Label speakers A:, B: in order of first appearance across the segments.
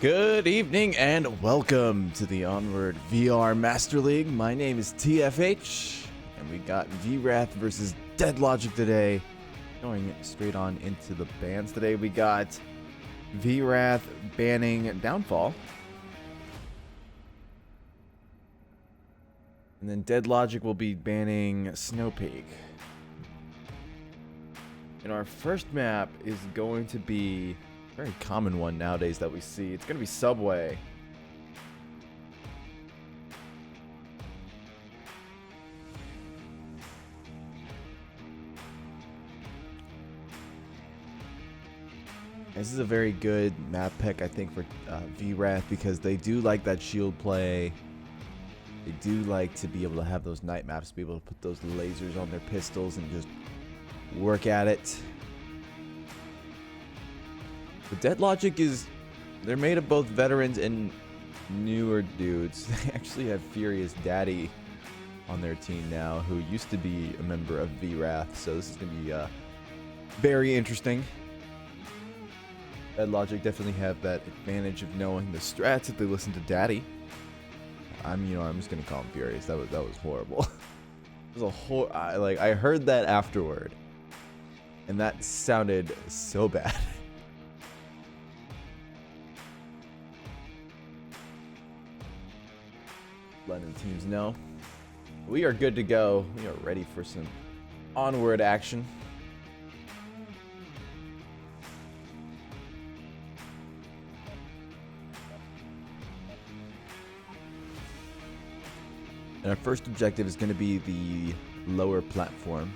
A: Good evening and welcome to the Onward VR Master League. My name is TFH and we got VRATH versus Deadlogic today. Going straight on into the bans today, we got VRATH banning Downfall. And then Deadlogic will be banning Snowpeak. And our first map is going to be very common one nowadays that we see. It's gonna be Subway. This is a very good map pick, I think, for VRATH because they do like that shield play. They do like to be able to have those night maps, be able to put those lasers on their pistols and just work at it. The Deadlogic they're made of both veterans and newer dudes. They actually have Furious Daddy on their team now, who used to be a member of VRATH, so this is going to be very interesting. Deadlogic definitely have that advantage of knowing the strats if they listen to Daddy. I'm just going to call him Furious. That was horrible. It was I heard that afterward, and that sounded so bad. Letting teams know we are good to go. We are ready for some onward action. And our first objective is going to be the lower platform.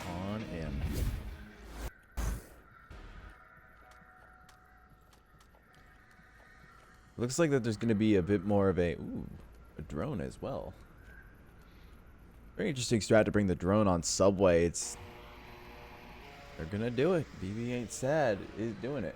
A: On in. Looks like that there's going to be a bit more of a drone as well. Very interesting strat to bring the drone on Subway. They're going to do it. BB Ain't Sad is doing it.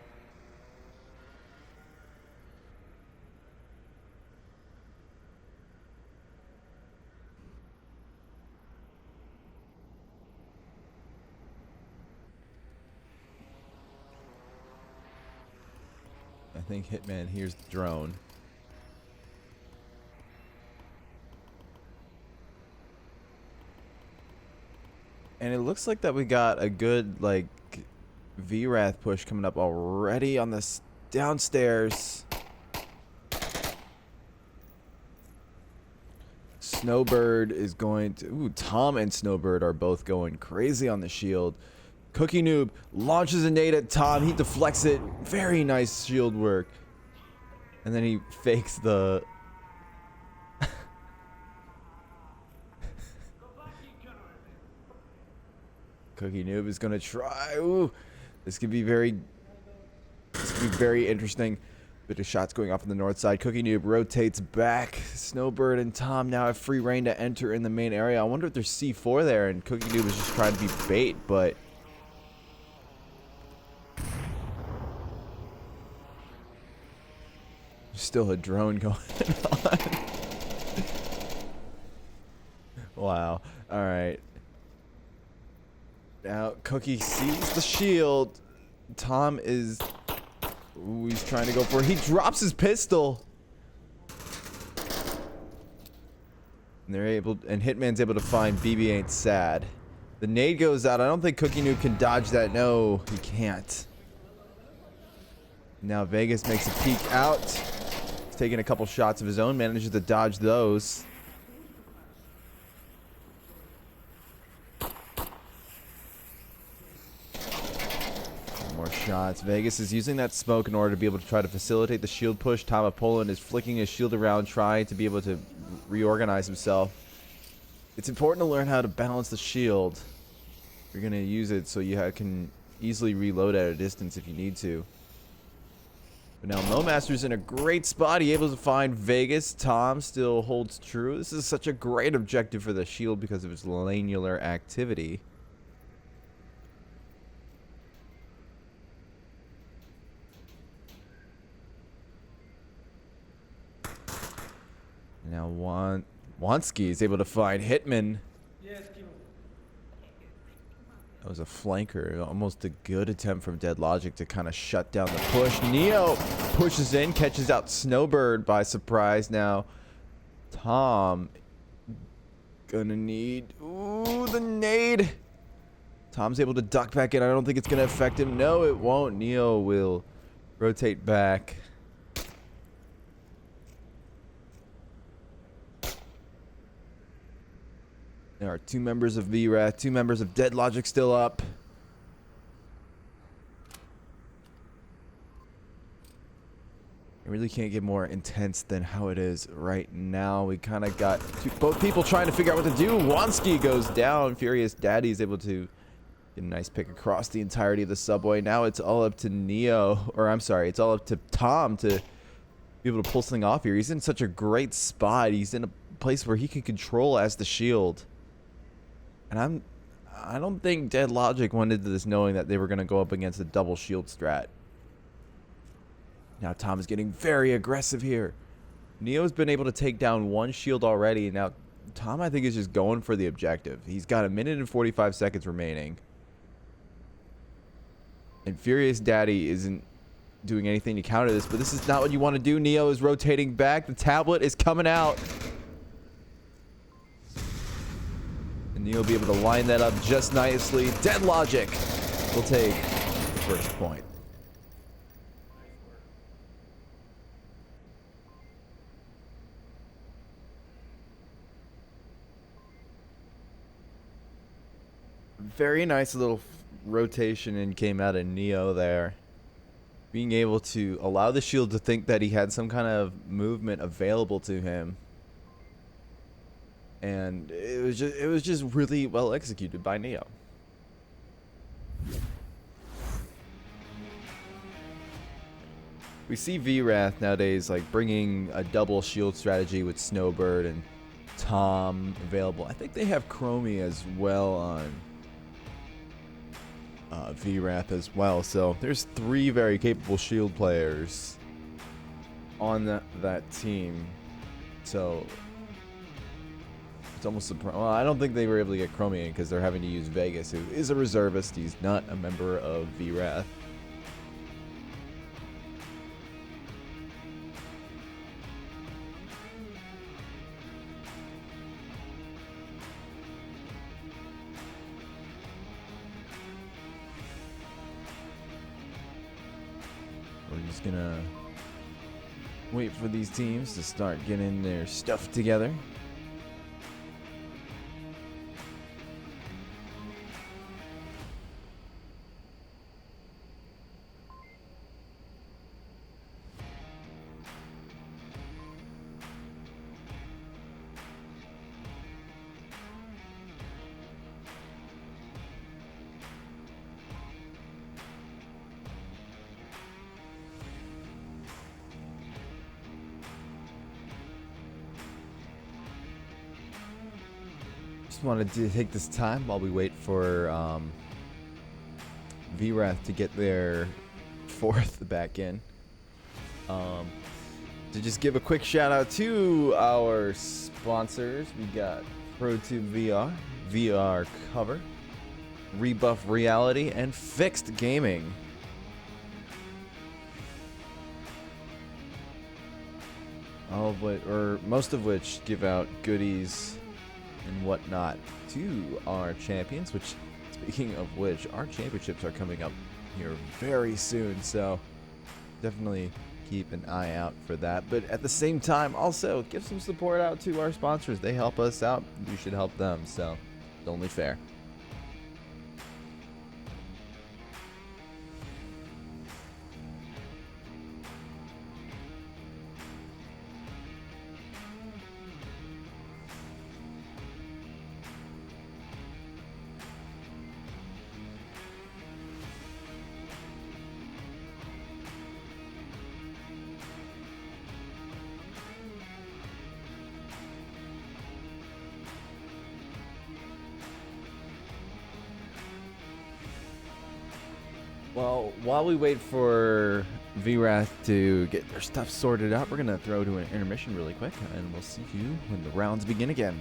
A: I think Hitman hears the drone. And it looks like that we got a good VRATH push coming up already on this downstairs. Snowbird is going to Tom and Snowbird are both going crazy on the shield. Cookie Noob launches a nade at Tom. He deflects it. Very nice shield work. And then he fakes the... Cookie Noob is going to try. Ooh, this could be very interesting. Bit of shots going off on the north side. Cookie Noob rotates back. Snowbird and Tom now have free reign to enter in the main area. I wonder if there's C4 there and Cookie Noob is just trying to be bait, but... Still a drone going on. Wow. Alright. Now, Cookie sees the shield. Tom is... he's trying to go for it. He drops his pistol. And Hitman's able to find BB Ain't Sad. The nade goes out. I don't think Cookie Noob can dodge that. No, he can't. Now Vegas makes a peek out. He's taking a couple shots of his own, manages to dodge those. More shots. Vegas is using that smoke in order to be able to try to facilitate the shield push. Tom of Poland is flicking his shield around, trying to be able to reorganize himself. It's important to learn how to balance the shield. You're going to use it so you can easily reload at a distance if you need to. But now Momaster's in a great spot. He able to find Vegas. Tom still holds true. This is such a great objective for the shield because of its lanular activity. Now Wansky is able to find Hitman. That was a flanker. Almost a good attempt from Dead Logic to kind of shut down the push. Neo pushes in, catches out Snowbird by surprise. Now Tom gonna need... Ooh, the nade. Tom's able to duck back in. I don't think it's gonna affect him. No, it won't. Neo will rotate back. There are 2 members of VRATH, 2 members of Dead Logic still up. It really can't get more intense than how it is right now. We kind of got both people trying to figure out what to do. Wansky goes down. Furious Daddy is able to get a nice pick across the entirety of the subway. Now it's all up to Neo, or I'm sorry, it's all up to Tom to be able to pull something off here. He's in such a great spot. He's in a place where he can control as the shield. And I don't think Dead Logic went into this knowing that they were going to go up against a double shield strat. Now Tom is getting very aggressive here. Neo's been able to take down 1 shield already. Now Tom, I think, is just going for the objective. He's got 1 minute and 45 seconds remaining. And Furious Daddy isn't doing anything to counter this, but this is not what you want to do. Neo is rotating back. The tablet is coming out. And Neo will be able to line that up just nicely. Dead Logic will take the first point. Very nice little rotation and came out of Neo there. Being able to allow the shield to think that he had some kind of movement available to him. And it was just really well executed by Neo. We see VRATH nowadays like bringing a double shield strategy with Snowbird and Tom available. I think they have Chromie as well on VRATH as well. So there's 3 very capable shield players on that team. So it's almost surprising. Well, I don't think they were able to get Chromie in because they're having to use Vegas, who is a reservist. He's not a member of VRATH. We're just gonna wait for these teams to start getting their stuff together. Just wanted to take this time while we wait for VRATH to get their 4th back in. To just give a quick shout out to our sponsors. We got ProTube VR, VR Cover, Rebuff Reality, and Fixed Gaming. All of which, or most of which, give out goodies and whatnot to our champions, which, speaking of which, our championships are coming up here very soon, so definitely keep an eye out for that. But at the same time, also give some support out to our sponsors. They help us out, we should help them, so it's only fair. Well, while we wait for VRATH to get their stuff sorted out, we're going to throw to an intermission really quick, and we'll see you when the rounds begin again.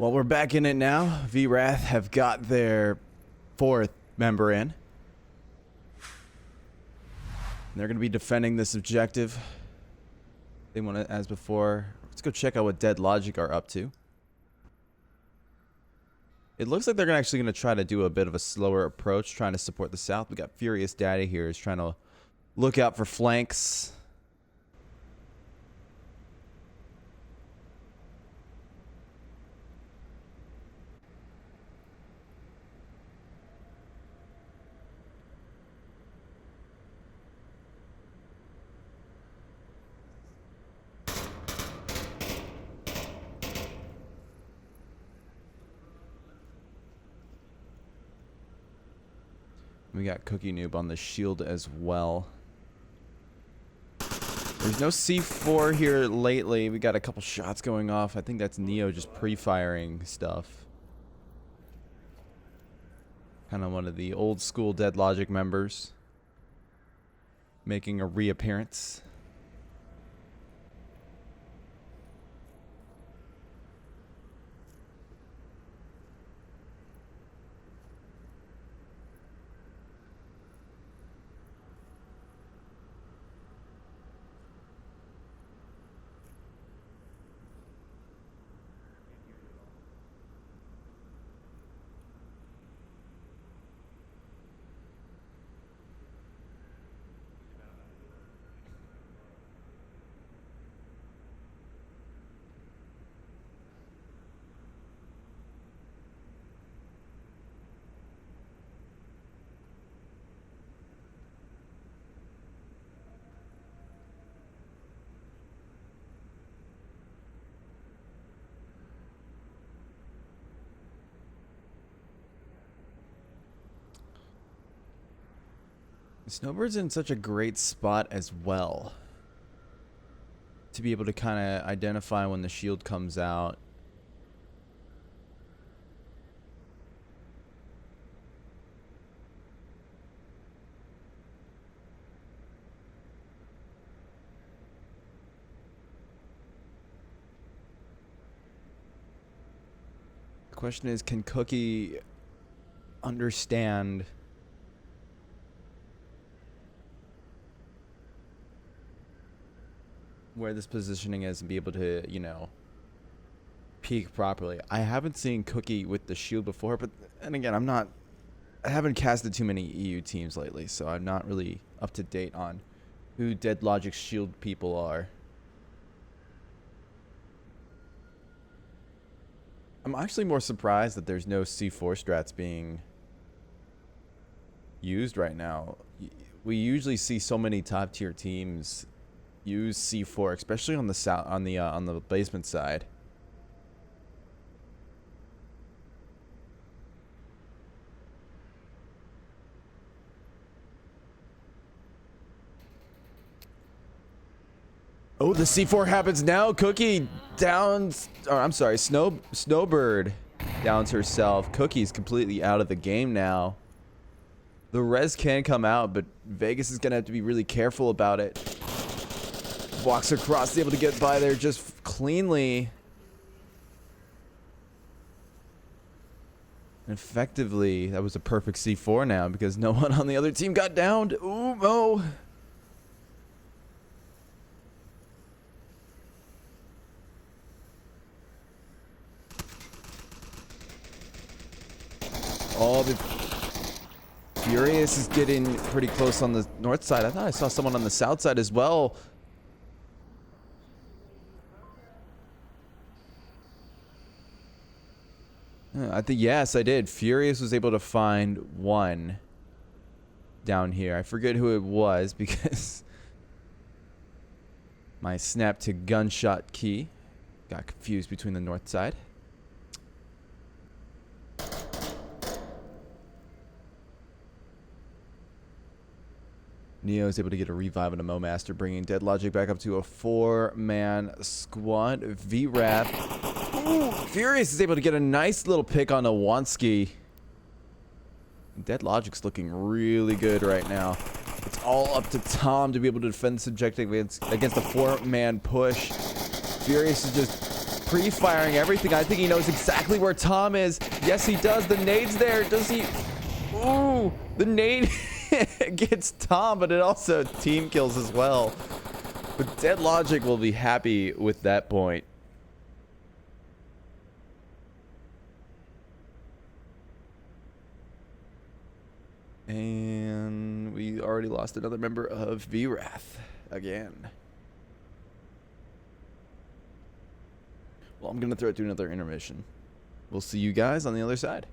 A: Well, we're back in it now. VRATH have got their 4th member in. And they're going to be defending this objective. They want to, as before. Let's go check out what Dead Logic are up to. It looks like they're actually going to try to do a bit of a slower approach, trying to support the south. We got Furious Daddy here, is trying to look out for flanks. We got Cookie Noob on the shield as well. There's no C4 here lately. We got a couple shots going off. I think that's Neo just pre-firing stuff. Kind of one of the old school Dead Logic members making a reappearance. Snowbird's in such a great spot as well to be able to kind of identify when the shield comes out. The question is, can Cookie understand where this positioning is and be able to, you know, peek properly? I haven't seen Cookie with the shield before, but, and again, I haven't casted too many EU teams lately, so I'm not really up to date on who Dead Logic's shield people are. I'm actually more surprised that there's no C4 strats being used right now. We usually see so many top tier teams use C4, especially on the basement side. Oh, the C4 happens now. Cookie downs, or I'm sorry, Snowbird downs herself. Cookie's completely out of the game now. The res can come out, but Vegas is gonna have to be really careful about it. Walks across, able to get by there just cleanly. And effectively, that was a perfect C4 now because no one on the other team got downed. Ooh, oh. Oh, the Furious is getting pretty close on the north side. I thought I saw someone on the south side as well. I think, yes, I did. Furious was able to find one down here. I forget who it was because my snap to gunshot key got confused between the north side. Neo is able to get a revive and a Momaster, bringing Dead Logic back up to a 4-man squad. VRATH. Ooh, Furious is able to get a nice little pick on a Wansky. Dead Logic's looking really good right now. It's all up to Tom to be able to defend this objective against a 4-man push. Furious is just pre-firing everything. I think he knows exactly where Tom is. Yes, he does. The nade's there. Does he? Ooh, the nade gets Tom, but it also team kills as well. But Dead Logic will be happy with that point. And we already lost another member of VRATH again. Well, I'm going to throw it to another intermission. We'll see you guys on the other side.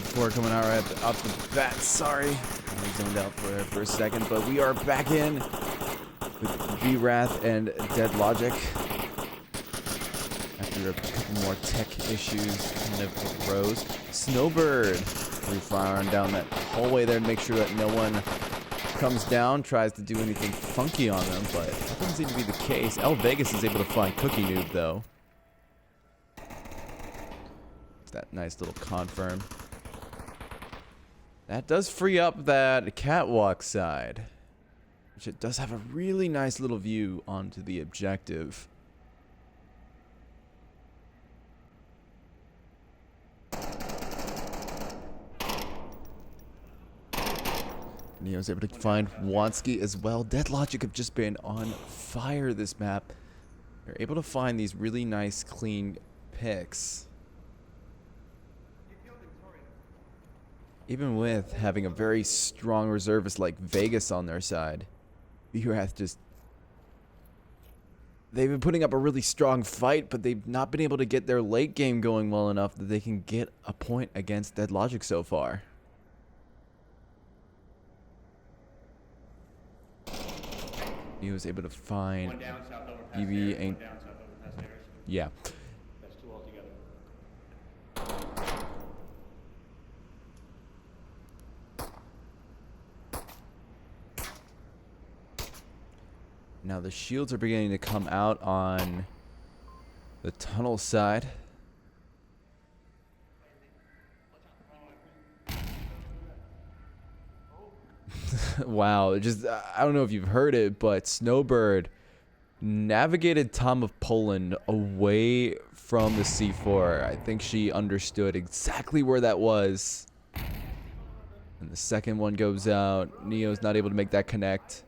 A: C4 coming out right off the bat. Sorry, I zoned out for a second, but we are back in with VRATH and Dead Logic. After a couple more tech issues kind of arose. Snowbird firing down that hallway there to make sure that no one comes down, tries to do anything funky on them, but that doesn't seem to be the case. Vegas is able to find Cookie Noob though. It's that nice little confirm. That does free up that catwalk side, which it does have a really nice little view onto the objective. Neo's able to find Wansky as well. Dead Logic have just been on fire this map. They're able to find these really nice, clean picks. Even with having a very strong reservist like Vegas on their side, VRATH just... they've been putting up a really strong fight, but they've not been able to get their late game going well enough that they can get a point against Dead Logic so far. He was able to find BB and yeah.
B: That's two altogether.
A: Now the shields are beginning to come out on the tunnel side. Wow, just I don't know if you've heard it, but Snowbird navigated Tom of Poland away from the C4. I think she understood exactly where that was. And the second one goes out. Neo's not able to make that connect.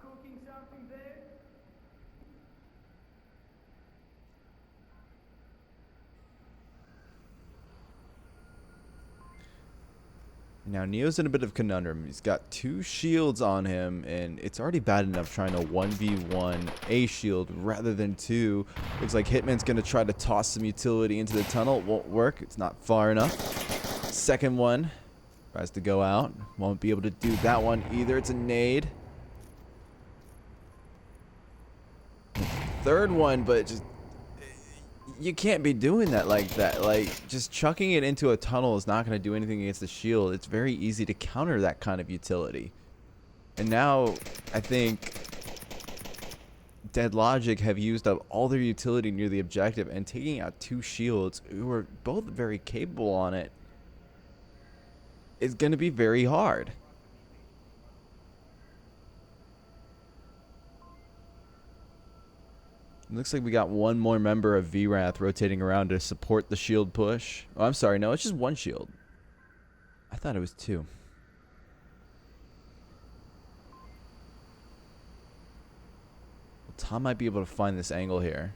A: Now, Neo's in a bit of a conundrum. He's got two shields on him, and it's already bad enough trying to 1v1 a shield rather than two. Looks like Hitman's going to try to toss some utility into the tunnel. It won't work. It's not far enough. Second one tries to go out. Won't be able to do that one either. It's a nade. Third one, but just... you can't be doing that like that. Like, just chucking it into a tunnel is not going to do anything against the shield. It's very easy to counter that kind of utility. And now, I think Dead Logic have used up all their utility near the objective, and taking out two shields, who are both very capable on it, is going to be very hard. Looks like we got one more member of VRATH rotating around to support the shield push. Oh, I'm sorry. No, it's just one shield. I thought it was two. Well, Tom might be able to find this angle here.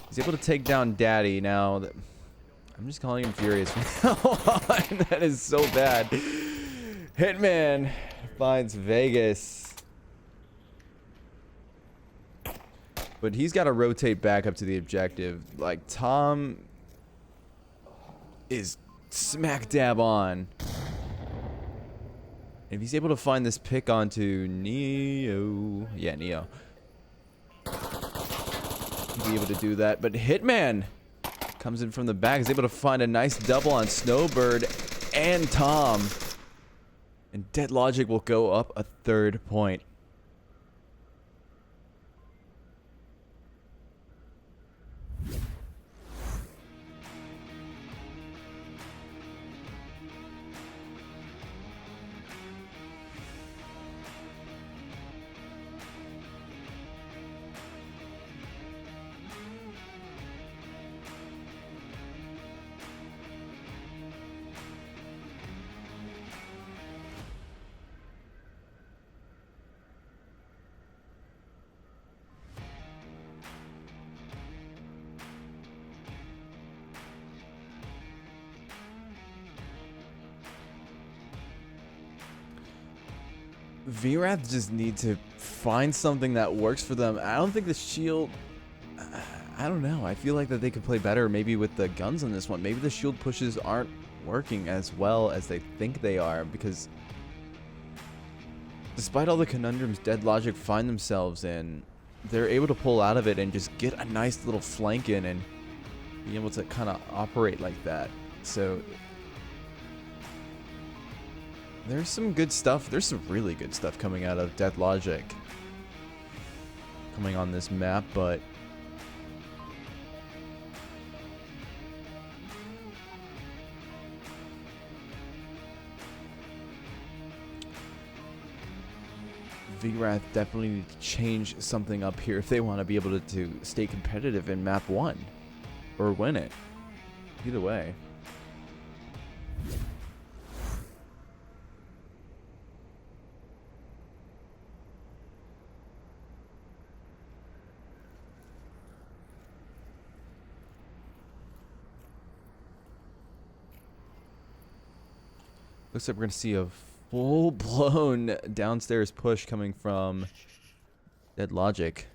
A: He's able to take down Daddy now. I'm just calling him Furious from now on. That is so bad. Hitman finds Vegas. But he's got to rotate back up to the objective. Like, Tom is smack dab on. If he's able to find this pick onto Neo. Yeah, Neo. He'll be able to do that. But Hitman comes in from the back. He's able to find a nice double on Snowbird and Tom. And Dead Logic will go up a third point. VRATH just need to find something that works for them. I don't think the shield... I don't know. I feel like that they could play better maybe with the guns on this one. Maybe the shield pushes aren't working as well as they think they are, because despite all the conundrums Dead Logic find themselves in, they're able to pull out of it and just get a nice little flank in and be able to kind of operate like that. So there's some good stuff. There's some really good stuff coming out of Dead Logic coming on this map, but VRATH definitely need to change something up here if they want to be able to stay competitive in map 1 or win it. Either way. Looks like we're going to see a full-blown downstairs push coming from Dead Logic.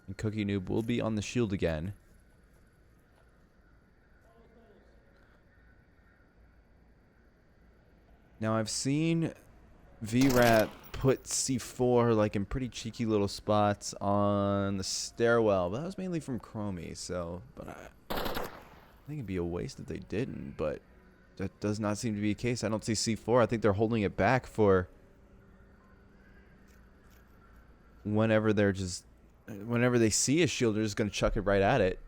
A: And Cookie Noob will be on the shield again. Now I've seen VRATH put C4 like in pretty cheeky little spots on the stairwell, but that was mainly from Chromie, so I think it'd be a waste if they didn't, but that does not seem to be the case. I don't see C4. I think they're holding it back for whenever they see a shield, they're just going to chuck it right at it.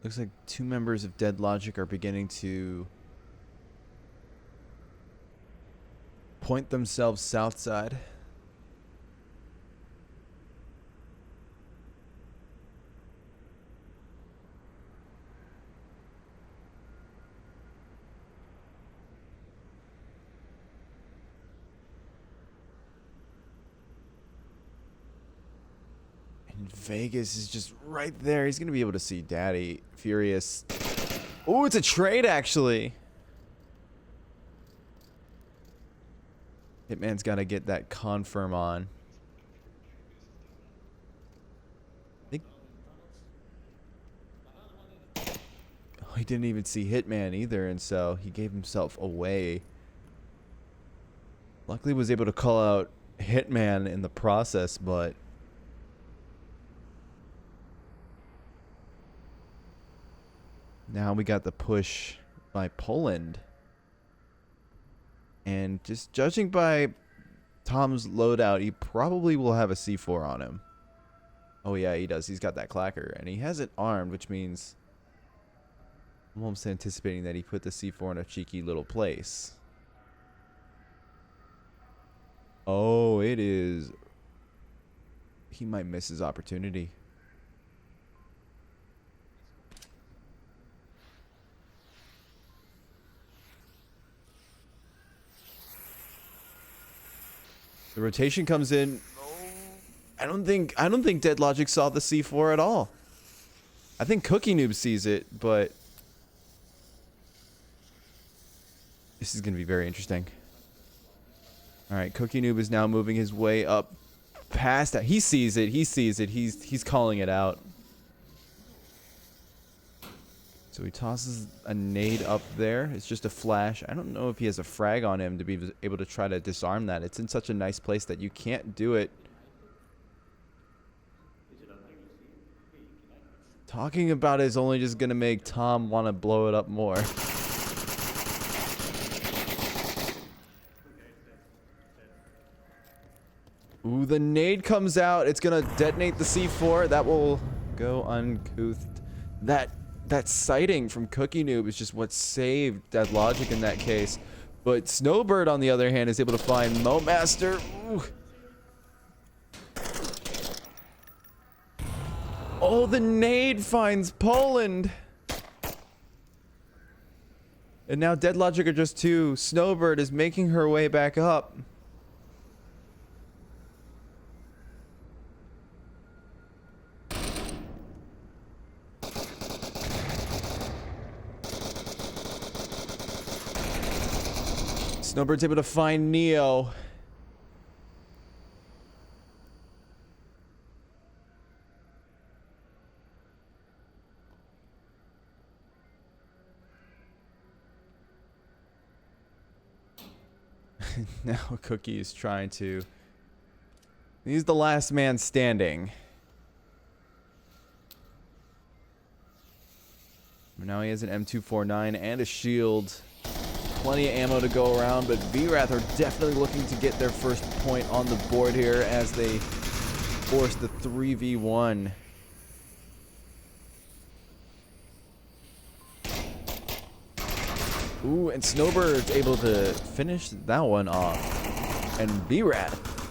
A: Looks like 2 members of Dead Logic are beginning to point themselves south side. Vegas is just right there. He's going to be able to see Daddy. Furious. Oh, it's a trade, actually. Hitman's got to get that confirm on. Oh, he didn't even see Hitman either, and so he gave himself away. Luckily was able to call out Hitman in the process, but now we got the push by Poland. And just judging by Tom's loadout, he probably will have a C4 on him. Oh yeah, he does. He's got that clacker. And he has it armed, which means I'm almost anticipating that he put the C4 in a cheeky little place. Oh, it is. He might miss his opportunity. The rotation comes in. I don't think Dead Logic saw the C4 at all. I think Cookie Noob sees it, but this is going to be very interesting. All right, Cookie Noob is now moving his way up past that. He sees it. He sees it. He's calling it out. So he tosses a nade up there. It's just a flash. I don't know if he has a frag on him to be able to try to disarm that. It's in such a nice place that you can't do it. Talking about it is only just going to make Tom want to blow it up more. Ooh, the nade comes out. It's going to detonate the C4. That will go uncouthed. That sighting from Cookie Noob is just what saved Dead Logic in that case. But Snowbird, on the other hand, is able to find Momaster. Ooh. Oh, the nade finds Poland. And now Dead Logic are just two. Snowbird is making her way back up. Snowbird's able to find Neo. Now Cookie is trying to... He's the last man standing. Now he has an M249 and a shield. Plenty of ammo to go around, but VRATH are definitely looking to get their first point on the board here as they force the 3v1. Ooh, and Snowbird's able to finish that one off. And VRATH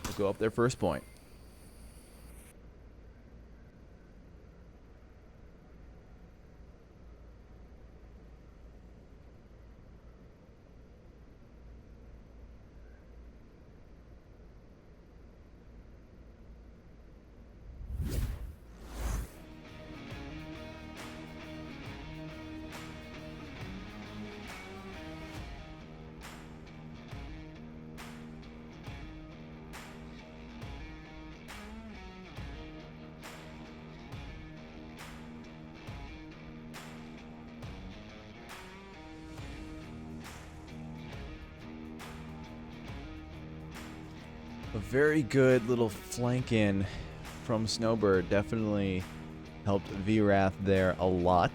A: will go up their first point. A very good little flank in from Snowbird. Definitely helped VRATH there a lot.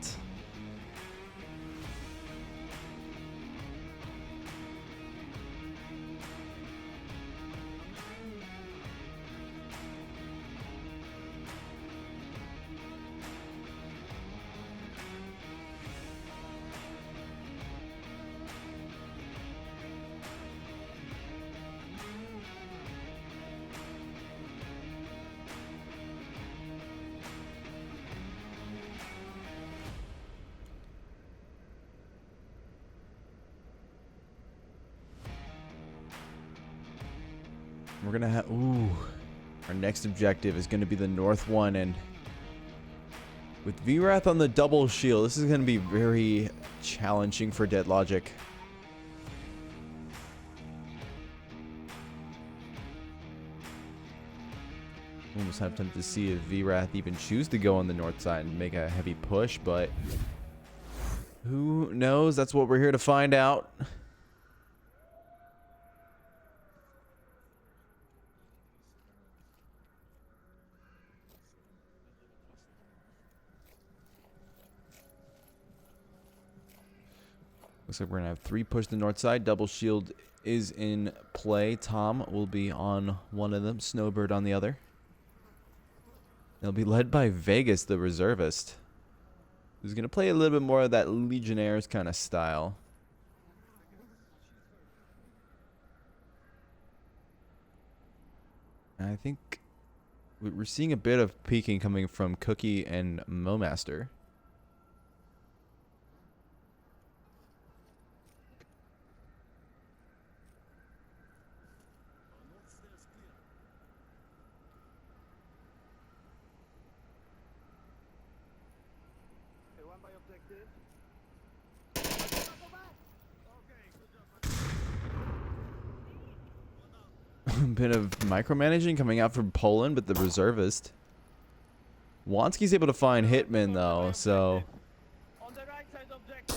A: We're gonna have, ooh, our next objective is gonna be the north one, and with VRATH on the double shield, this is gonna be very challenging for Dead Logic. Almost have time to see if VRATH even choose to go on the north side and make a heavy push, but who knows? That's what we're here to find out. Looks like we're gonna have 3 push the north side. Double shield is in play. Tom will be on one of them, Snowbird on the other. They'll be led by Vegas, the reservist, who's gonna play a little bit more of that Legionnaires kind of style. And I think we're seeing a bit of peeking coming from Cookie and Momaster. Bit of micromanaging coming out from Poland, but the reservist. Wansky's able to find Hitman though, so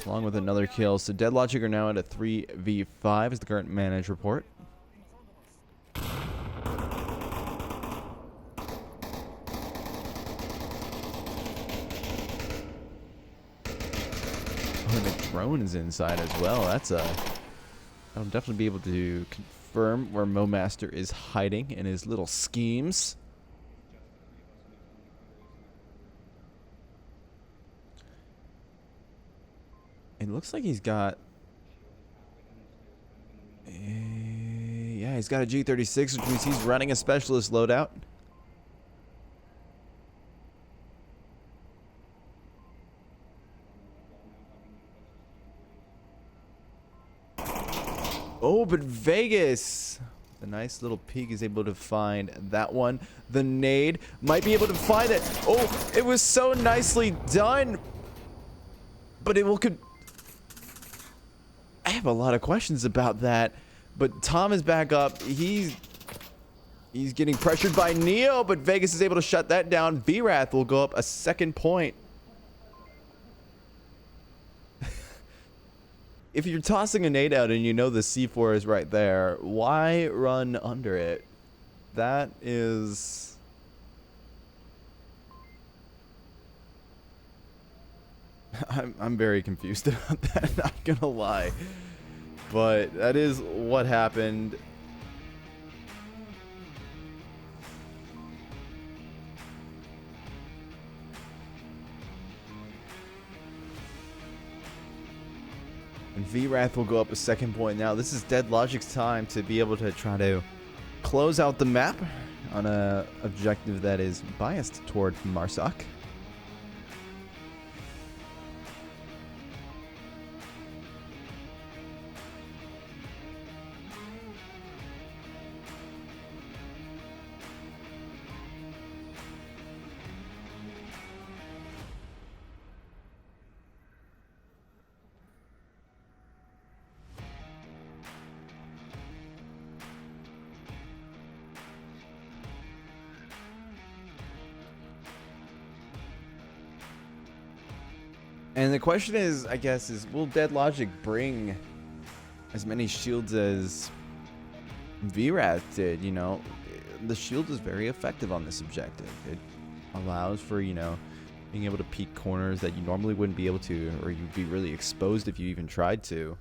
A: along with another kill. So Dead Logic are now at a 3v5 is the current manage report. Oh, and the drone is inside as well. That's a... I'll definitely be able to confirm where Momaster is hiding in his little schemes. It looks like he's got... yeah, he's got a G36, which means he's running a specialist loadout. Oh, but Vegas, the nice little peek, is able to find that one. The nade might be able to find it. Oh, it was so nicely done. But it will I have a lot of questions about that. But Tom is back up. He's getting pressured by Neo, but Vegas is able to shut that down. VRATH will go up a second point. If you're tossing a nade out and you know the C4 is right there, why run under it? That is... I'm very confused about that, not gonna lie. But that is what happened. And VRATH will go up a second point now. This is Dead Logic's time to be able to try to close out the map on a objective that is biased toward Marsoc. And the question is, I guess, is will Dead Logic bring as many shields as VRATH did? You know, the shield is very effective on this objective. It allows for, you know, being able to peek corners that you normally wouldn't be able to, or you'd be really exposed if you even tried to.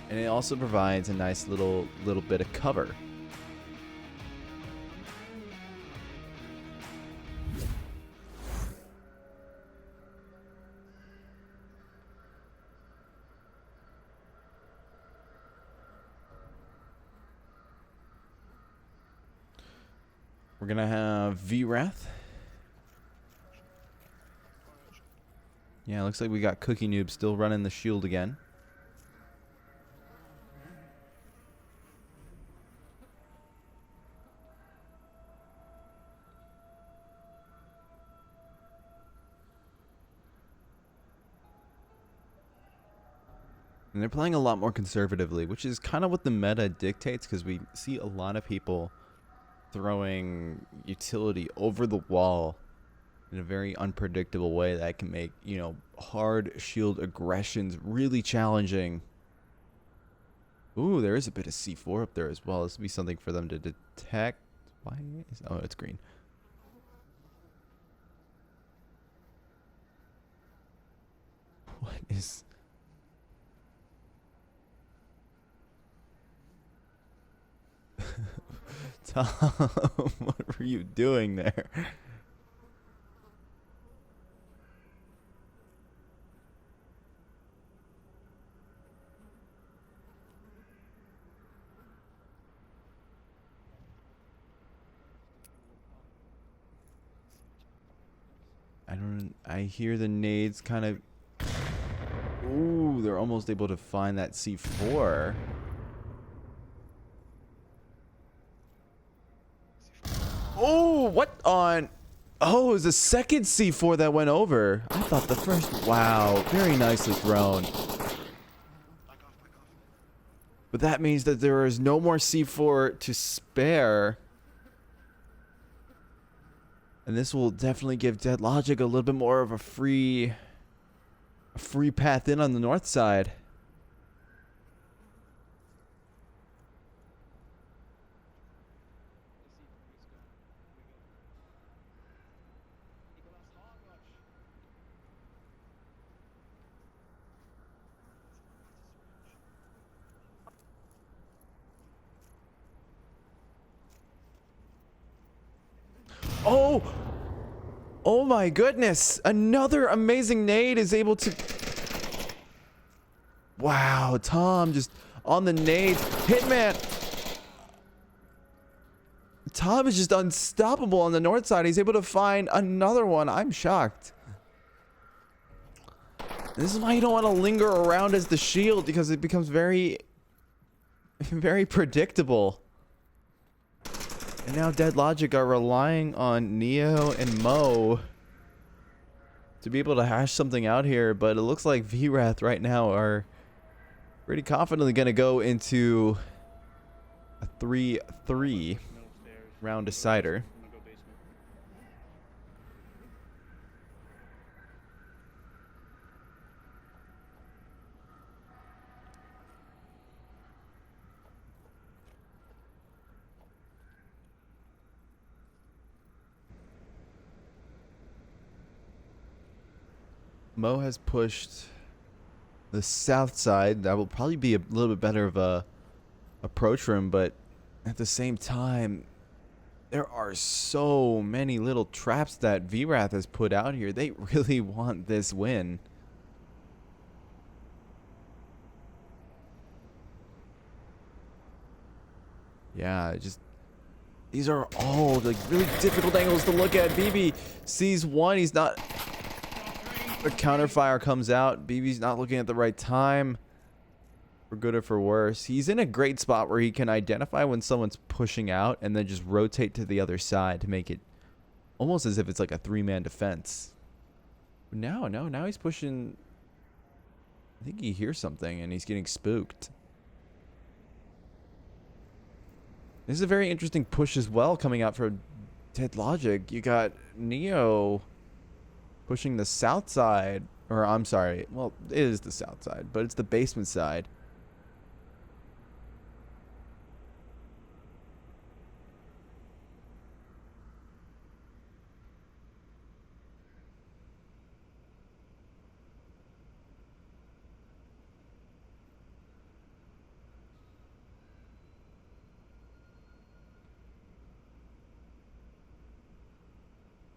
A: And it also provides a nice little bit of cover. We're gonna have VRATH. Yeah, looks like we got Cookie Noob still running the shield again. And they're playing a lot more conservatively, which is kind of what the meta dictates, because we see a lot of people throwing utility over the wall in a very unpredictable way that can make, you know, hard shield aggressions really challenging. Ooh, there is a bit of C4 up there as well. This would be something for them to detect. Why is... Oh, it's green. What is... Tom, what were you doing there? I hear the nades kind of... Ooh, they're almost able to find that C4. Oh, what on... Oh, it was the second C4 that went over. I thought the first... Wow, very nicely thrown. But that means that there is no more C4 to spare. And this will definitely give Dead Logic a little bit more of a free path in on the north side. Oh! Oh my goodness! Another amazing nade is able to... Wow, Tom just on the nades. Hitman! Tom is just unstoppable on the north side. He's able to find another one. I'm shocked. This is why you don't want to linger around as the shield, because it becomes very Very predictable. And now Dead Logic are relying on Neo and Mo to be able to hash something out here, but it looks like VRATH right now are pretty confidently going to go into a 3-3 round decider. Mo has pushed the south side. That will probably be a little bit better of a approach for him, but at the same time, there are so many little traps that VRATH has put out here. They really want this win. Yeah, just these are all like really difficult angles to look at. BB sees one, he's not. The counterfire comes out. BB's not looking at the right time. For good or for worse. He's in a great spot where he can identify when someone's pushing out and then just rotate to the other side to make it almost as if it's like a 3-man defense. Now he's pushing. I think he hears something and he's getting spooked. This is a very interesting push as well coming out for Dead Logic. You got Neo pushing the south side, or I'm sorry, well, it is the south side, but it's the basement side.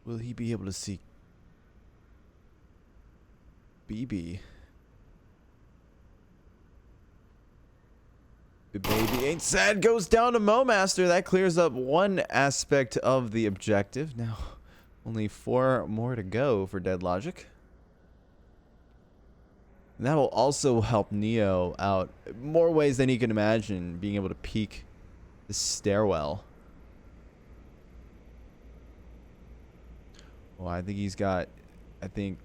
A: Will he be able to see BB? The baby ain't sad goes down to Momaster. That clears up one aspect of the objective. Now, only 4 more to go for Dead Logic. And that will also help Neo out more ways than he can imagine, being able to peek the stairwell. Well, I think he's got, he's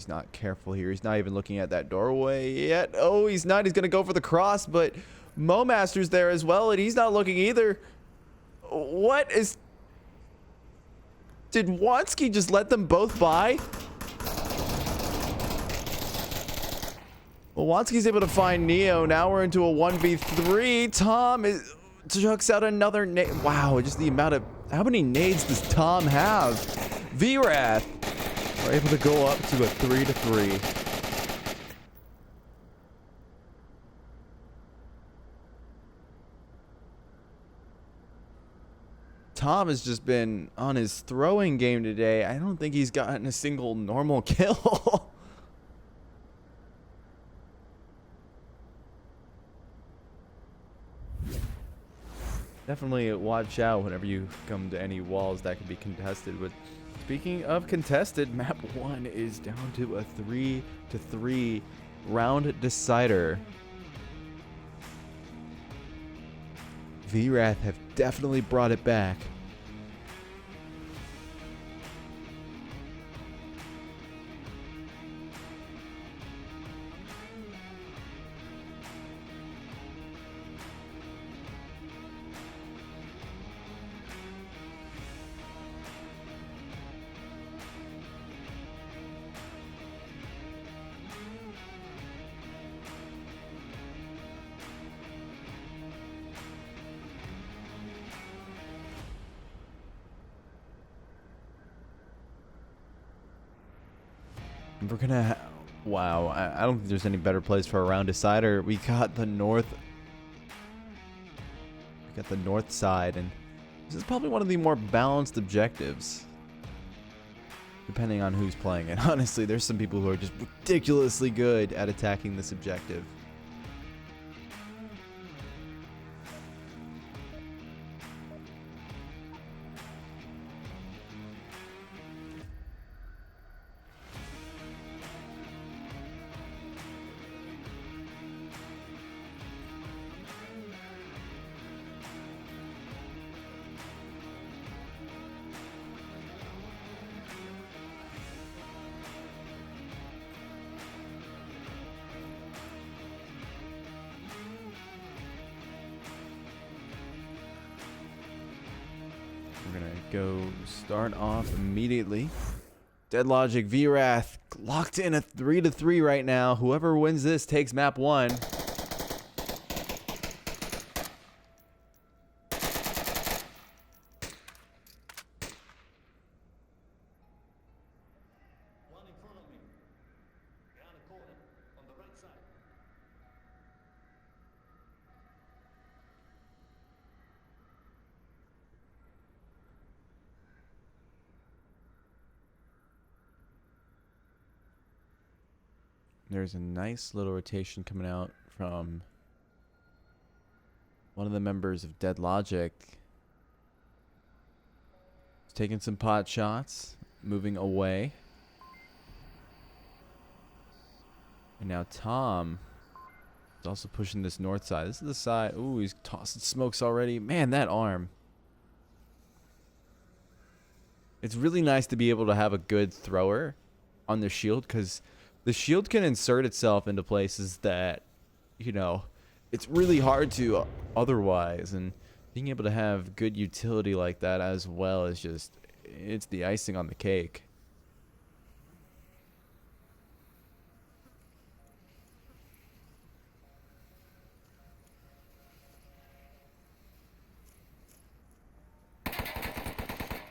A: not careful here. He's not even looking at that doorway yet. Oh, he's not. He's going to go for the cross, but Momaster's there as well, and he's not looking either. What is... Did Wansky just let them both by? Well, Wansky's able to find Neo. Now we're into a 1v3. Tom chucks out another nade. Wow, just the amount of... How many nades does Tom have? VRATH are able to go up to a 3-3. Tom has just been on his throwing game today. I don't think he's gotten a single normal kill. Definitely watch out whenever you come to any walls that could be contested with. Speaking of contested, map 1 is down to a 3-3 round decider. VRATH have definitely brought it back. We're gonna wow, I don't think there's any better place for a round decider. We got the north side, and this is probably one of the more balanced objectives, depending on who's playing it. Honestly, there's some people who are just ridiculously good at attacking this objective. We're going to go start off immediately. Dead Logic, VRATH, locked in a 3-3 right now. Whoever wins this takes map 1. There's a nice little rotation coming out from one of the members of Dead Logic. He's taking some pot shots, moving away. And now Tom is also pushing this north side. This is the side. Ooh, he's tossing smokes already. Man, that arm. It's really nice to be able to have a good thrower on the shield, because the shield can insert itself into places that, you know, it's really hard to otherwise. And being able to have good utility like that as well is just, it's the icing on the cake.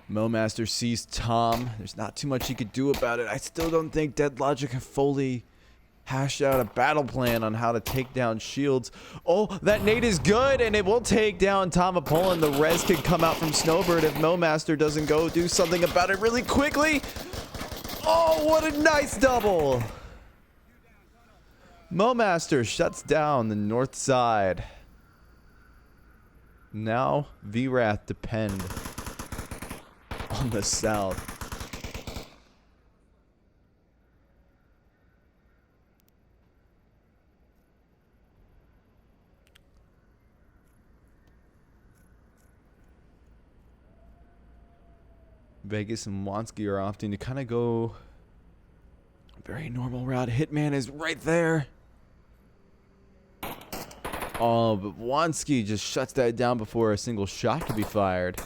A: Momaster sees Tom. There's not too much he could do about it. I still don't think Dead Logic have fully hashed out a battle plan on how to take down shields. Oh, that nade is good, and it will take down Tom Poland. The res could come out from Snowbird if Momaster doesn't go do something about it really quickly. Oh, what a nice double. Momaster shuts down the north side. Now VRATH depend on the south. Vegas and Wansky are opting to kind of go a very normal route. Hitman is right there. Oh, but Wansky just shuts that down before a single shot can be fired.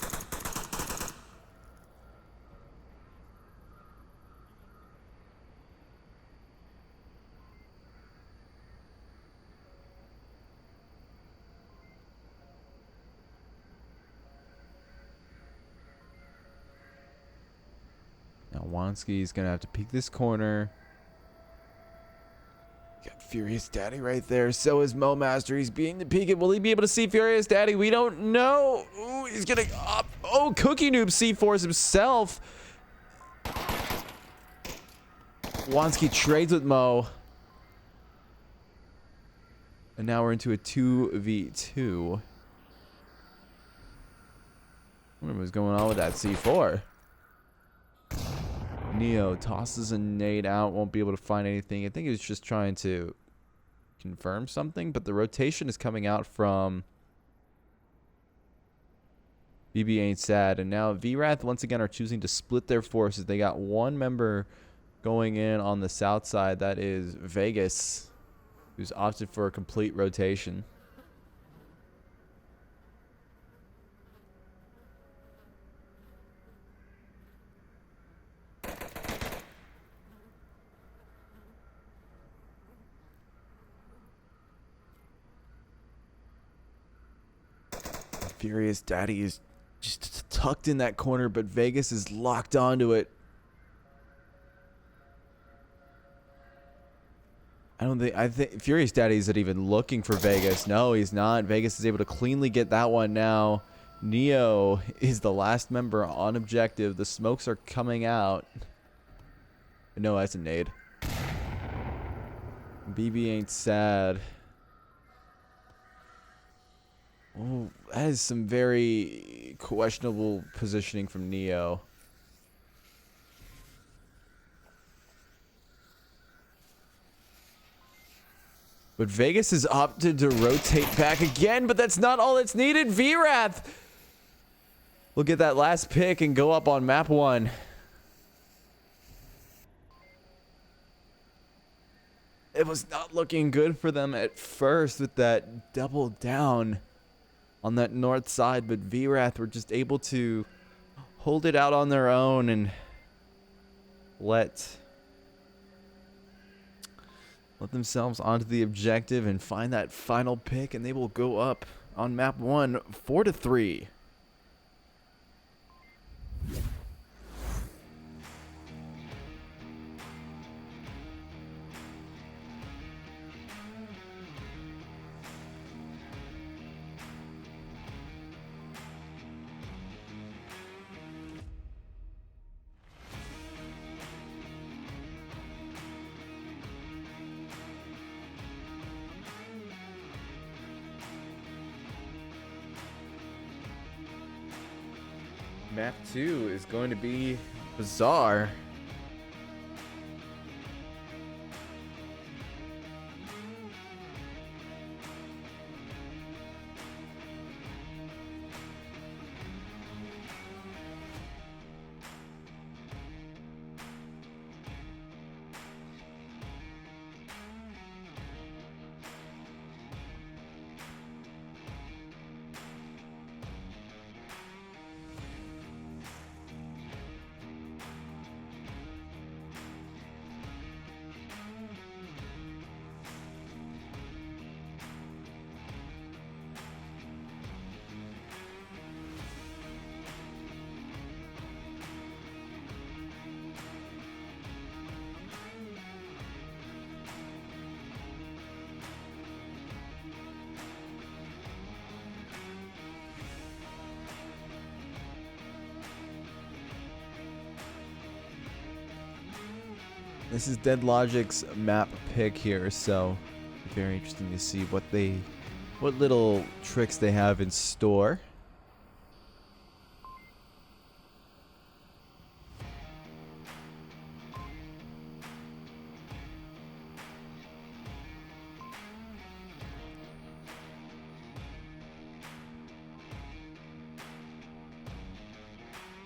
A: Now Wansky's gonna have to peek this corner. Got Furious Daddy right there. So is Momaster. He's being the peek. Will he be able to see Furious Daddy? We don't know. Ooh, he's getting up. Oh, Cookie Noob C4s himself. Wansky trades with Mo. And now we're into a 2v2. I wonder what's going on with that C4. Neo tosses a nade out, won't be able to find anything. I think he was just trying to confirm something, but the rotation is coming out from BB Ain't Sad. And now VRATH once again are choosing to split their forces. They got one member going in on the south side. That is Vegas, who's opted for a complete rotation. Furious Daddy is just tucked in that corner, but Vegas is locked onto it. I think Furious Daddy isn't even looking for Vegas. No, he's not. Vegas is able to cleanly get that one now. Neo is the last member on objective. The smokes are coming out. No, that's a nade. BB Ain't Sad. Oh, that is some very questionable positioning from Neo. But Vegas has opted to rotate back again, but that's not all that's needed. VRATH will get that last pick and go up on map 1. It was not looking good for them at first with that double down on that north side, but VRATH were just able to hold it out on their own and let themselves onto the objective and find that final pick, and they will go up on map 1 4-3. Map 2 is going to be bizarre. This is Dead Logic's map pick here, so very interesting to see what little tricks they have in store.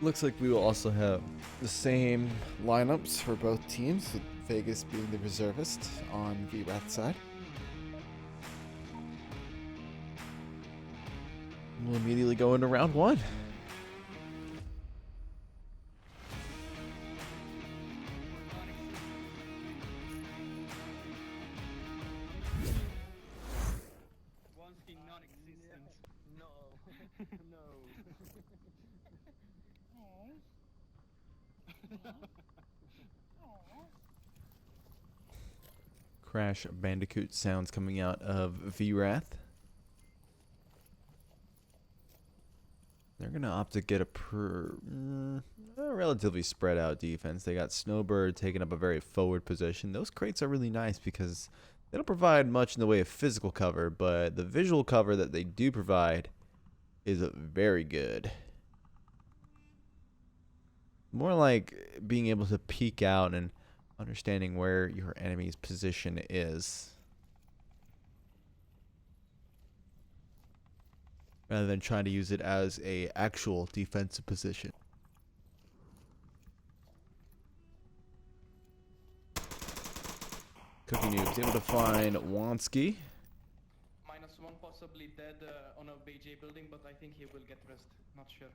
A: Looks like we will also have the same lineups for both teams, with Vegas being the reservist on VRATH side. We'll immediately go into round 1. Crash Bandicoot sounds coming out of VRATH. They're going to opt to get a relatively spread out defense. They got Snowbird taking up a very forward position. Those crates are really nice because they don't provide much in the way of physical cover, but the visual cover that they do provide is very good. More like being able to peek out and understanding where your enemy's position is, rather than trying to use it as a actual defensive position. Cookie Noob's able to find Wansky.
B: -1 possibly dead on a BJ building, but I think he will get rest. Not sure.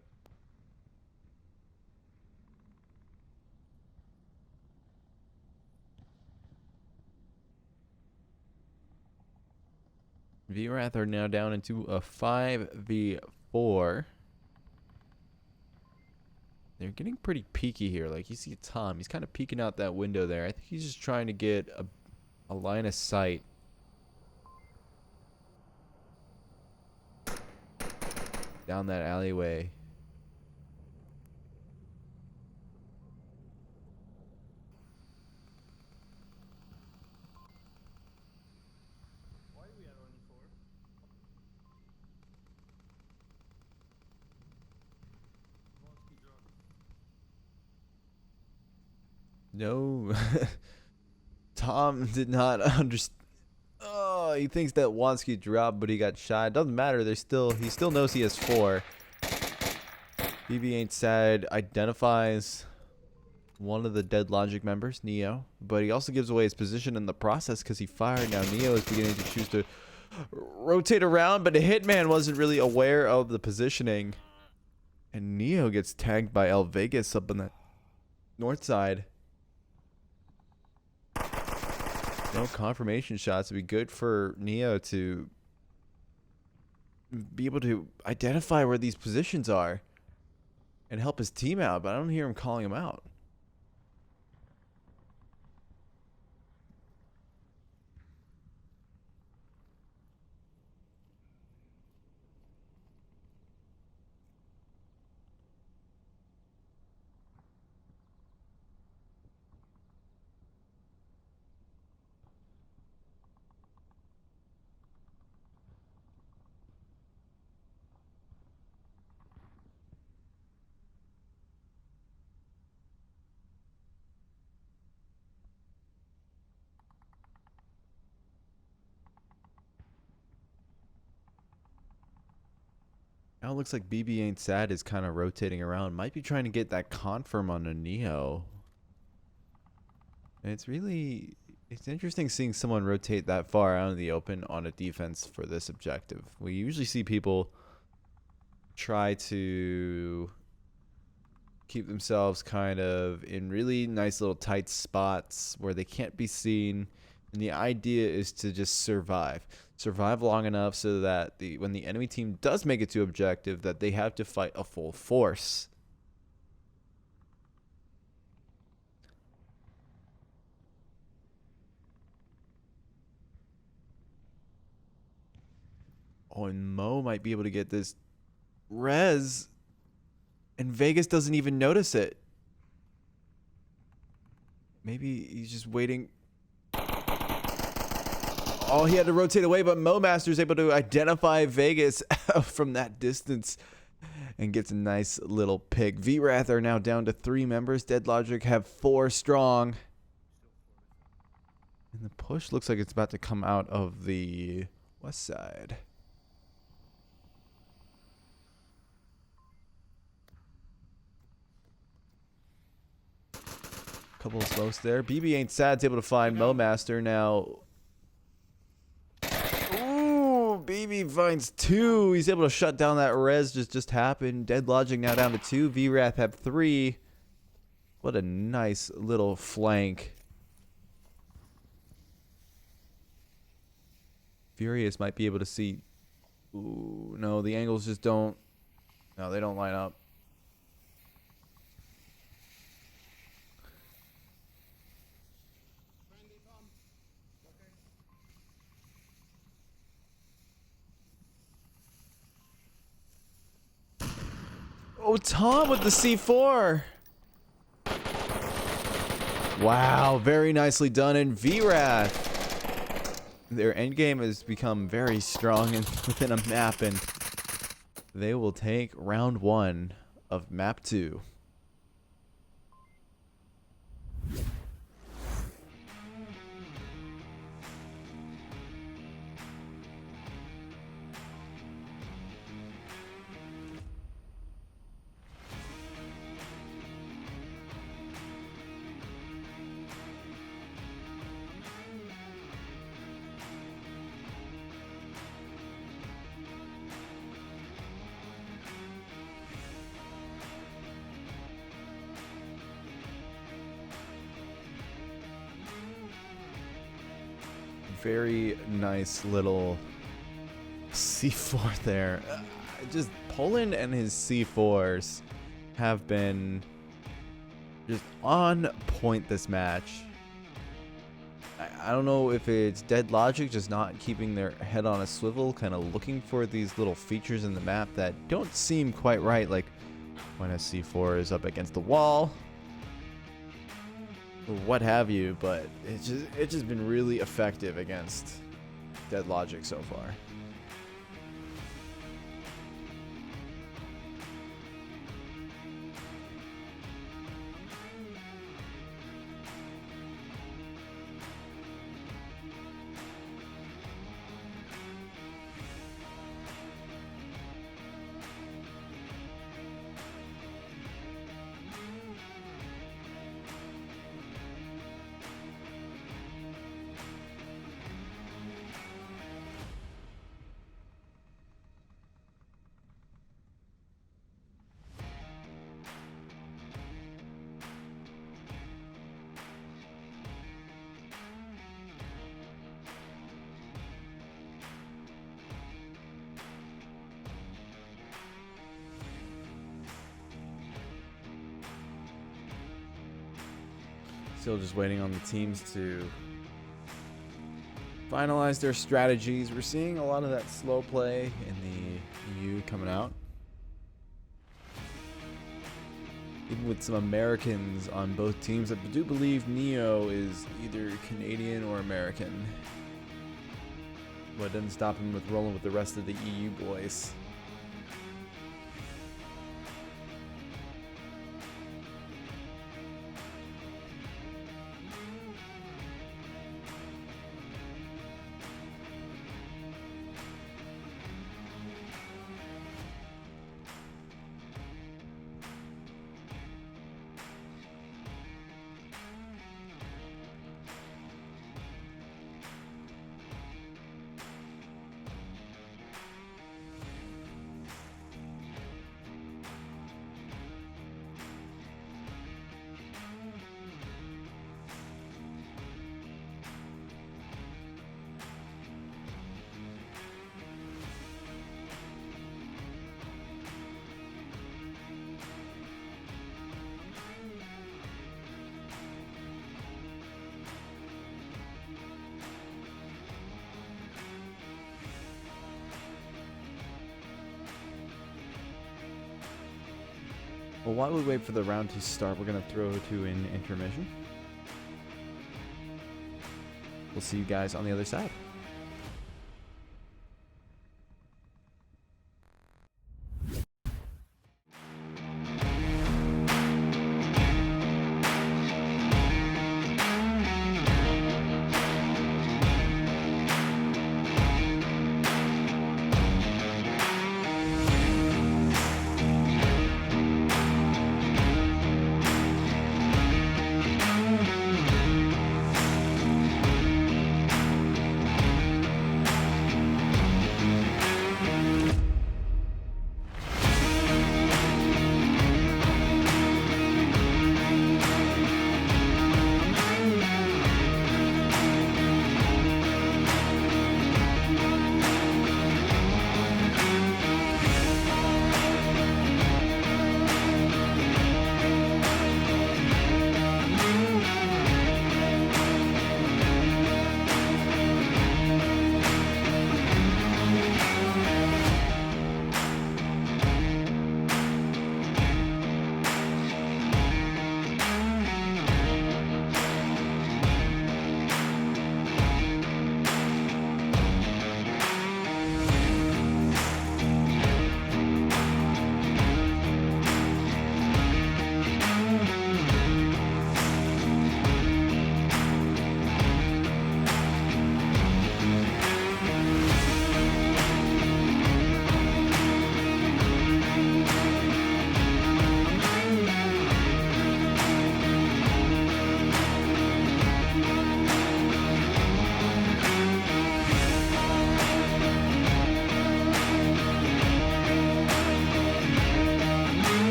A: VRATH are now down into a 5v4. They're getting pretty peeky here. Like, you see Tom, he's kind of peeking out that window there. I think he's just trying to get a line of sight down that alleyway. No, Tom did not understand. Oh, he thinks that Wansky dropped, but he got shot. Doesn't matter. He still knows he has 4. BB Ain't Sad identifies one of the Dead Logic members, Neo, but he also gives away his position in the process because he fired. Now Neo is beginning to choose to rotate around, but the Hitman wasn't really aware of the positioning. And Neo gets tagged by El Vegas up on the north side. No confirmation shots would be good for Neo to be able to identify where these positions are and help his team out, but I don't hear him calling him out. Now it looks like BB Ain't Sad is kind of rotating around. Might be trying to get that confirm on a Neo. And it's interesting seeing someone rotate that far out in the open on a defense for this objective. We usually see people try to keep themselves kind of in really nice little tight spots where they can't be seen. And the idea is to just survive long enough so that when the enemy team does make it to objective, that they have to fight a full force. Oh, and Mo might be able to get this res, and Vegas doesn't even notice it. Maybe he's just waiting. Oh, he had to rotate away, but Mo Master's able to identify Vegas from that distance and gets a nice little pick. VRATH are now down to 3 members. Dead Logic have 4 strong. And the push looks like it's about to come out of the west side. Couple of smokes there. BB Ain't Sad's able to find Mo Master now. BB finds 2. He's able to shut down that res just happened. Dead Logic now down to 2. VRATH have 3. What a nice little flank. Furious might be able to see. Ooh, no, the angles just don't. No, they don't line up. Oh, Tom with the C4. Wow, very nicely done in VRATH. Their endgame has become very strong within a map, and they will take round 1 of map 2. Very nice little C4 there. Just Poland and his C4s have been just on point this match. I don't know if it's Dead Logic just not keeping their head on a swivel, kind of looking for these little features in the map that don't seem quite right, like when a C4 is up against the wall, or what have you, but it's just been really effective against Dead Logic so far. Still just waiting on the teams to finalize their strategies. We're seeing a lot of that slow play in the EU coming out. Even with some Americans on both teams. I do believe Neo is either Canadian or American. But it doesn't stop him with rolling with the rest of the EU boys. Well, while we wait for the round to start, we're going to throw to an intermission. We'll see you guys on the other side.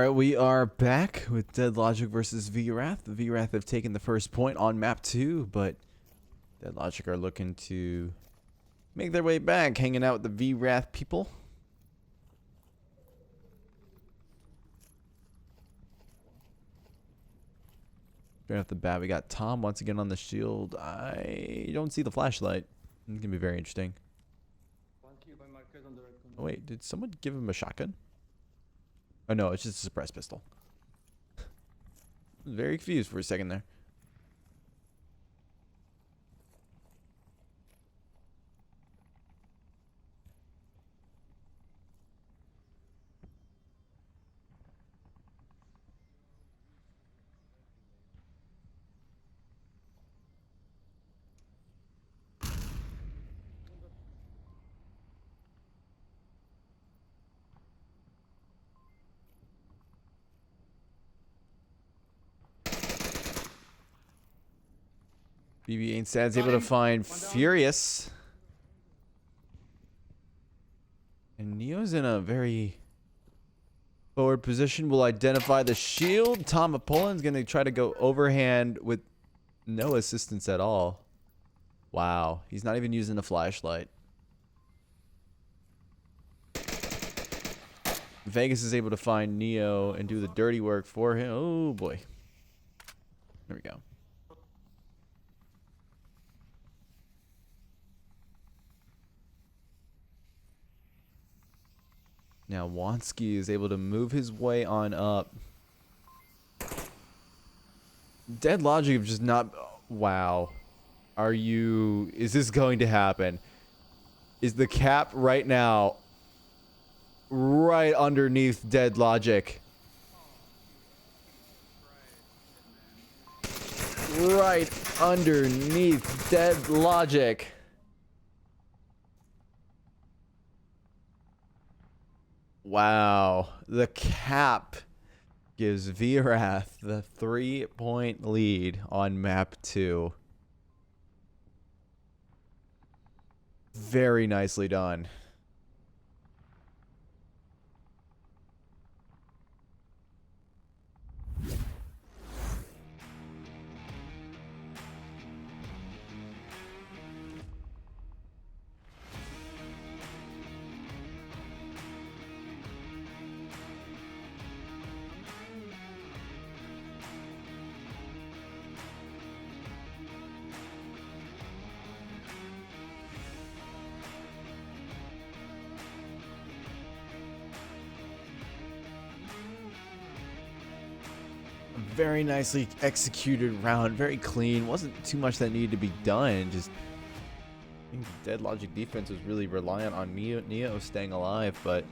A: right, we are back with Dead Logic versus VRATH. The VRATH have taken the first point on map 2, but Dead Logic are looking to make their way back, hanging out with the VRATH people. Right off the bat, we got Tom once again on the shield. I don't see the flashlight. It's gonna be very interesting. Oh wait, did someone give him a shotgun? Oh no, it's just a suppressed pistol. I was very confused for a second there. BB Ainstad's able to find Furious. And Neo's in a very forward position. Will identify the shield. Tom Apollon's going to try to go overhand with no assistance at all. Wow. He's not even using a flashlight. Vegas is able to find Neo and do the dirty work for him. Oh boy. There we go. Now Wansky is able to move his way on up. Dead Logic have just not... Wow. Are you... Is this going to happen? Is the cap right now right underneath Dead Logic? Right underneath Dead Logic. Wow, the cap gives VRATH the 3-point lead on map 2. Very nicely done. Very nicely executed round, very clean. Wasn't too much that needed to be done. Just I think the Dead Logic defense was really reliant on Neo staying alive, but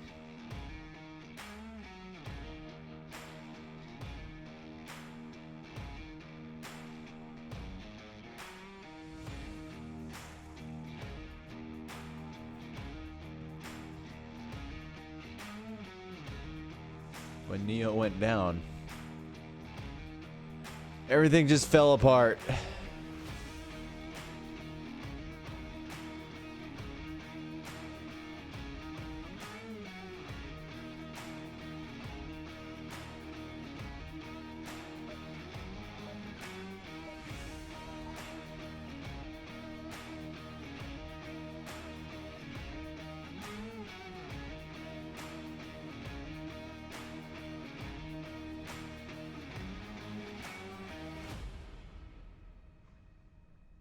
A: when Neo went down, everything just fell apart.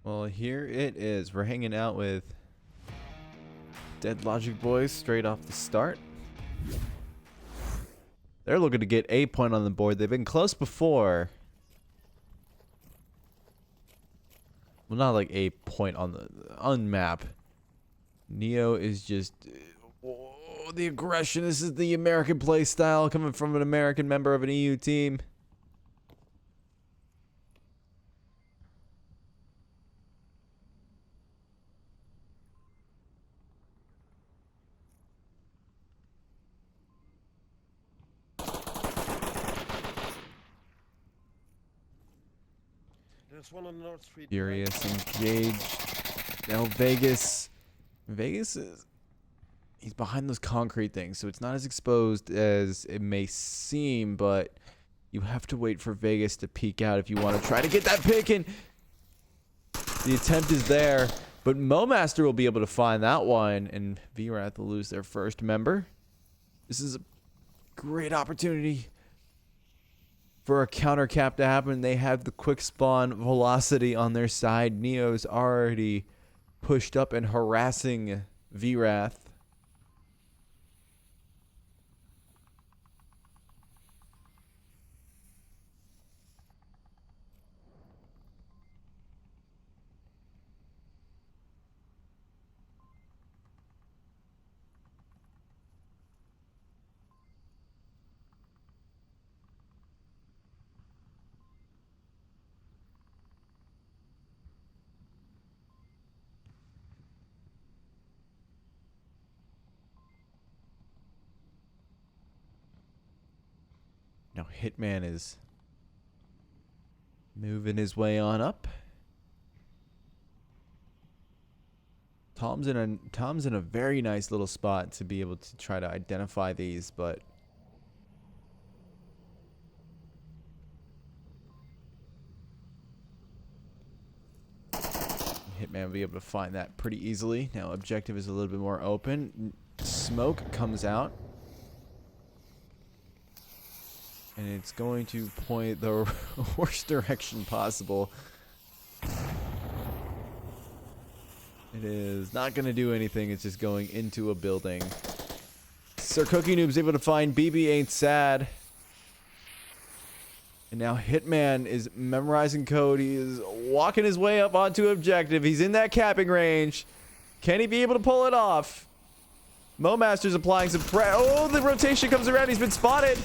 A: Well, here it is. We're hanging out with Dead Logic boys straight off the start. They're looking to get a point on the board. They've been close before. Well, not like a point on the map. Neo is just the aggression. This is the American play style coming from an American member of an EU team.
C: There's one on North Street.
A: Furious engaged. Now Vegas. Vegas is he's behind those concrete things, so it's not as exposed as it may seem, but you have to wait for Vegas to peek out if you want to try to get that pick, and the attempt is there, but MoMaster will be able to find that one, and VRATH will lose their first member. This is a great opportunity for a counter cap to happen. They have the quick spawn velocity on their side. Neo's already pushed up and harassing VRATH. Now Hitman is moving his way on up. Tom's in a very nice little spot to be able to try to identify these, but Hitman will be able to find that pretty easily. Now objective is a little bit more open. Smoke comes out. And it's going to point the worst direction possible. It is not going to do anything. It's just going into a building. Sir Cookie Noob's able to find BB Ain't Sad. And now Hitman is memorizing code. He is walking his way up onto objective. He's in that capping range. Can he be able to pull it off? MoMaster's applying some pressure. Oh, the rotation comes around. He's been spotted.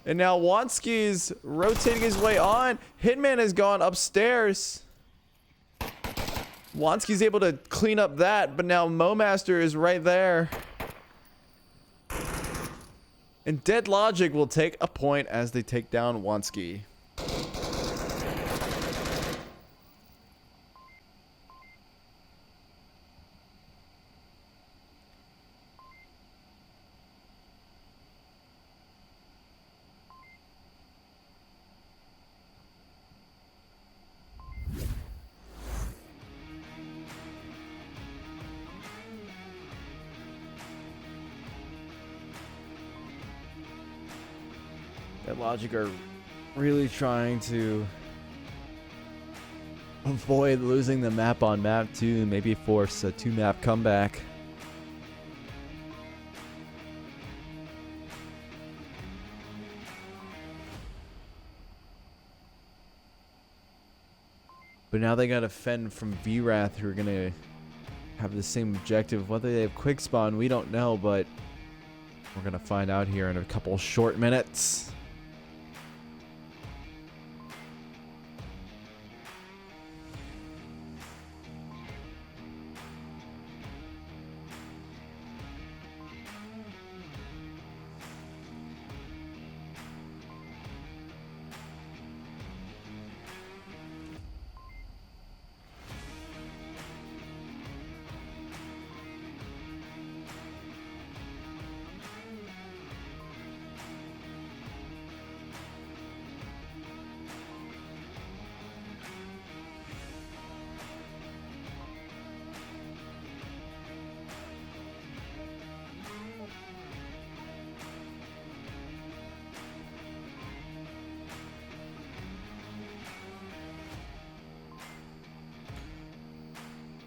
A: And now Wansky's rotating his way on. Hitman has gone upstairs. Wansky's able to clean up that, but now MoMaster is right there. And Dead Logic will take a point as they take down Wansky. Dead Logic are really trying to avoid losing the map on map 2, maybe force a 2-map comeback. But now they gotta fend from VRATH, who are gonna have the same objective. Whether they have quick spawn, we don't know, but we're gonna find out here in a couple short minutes.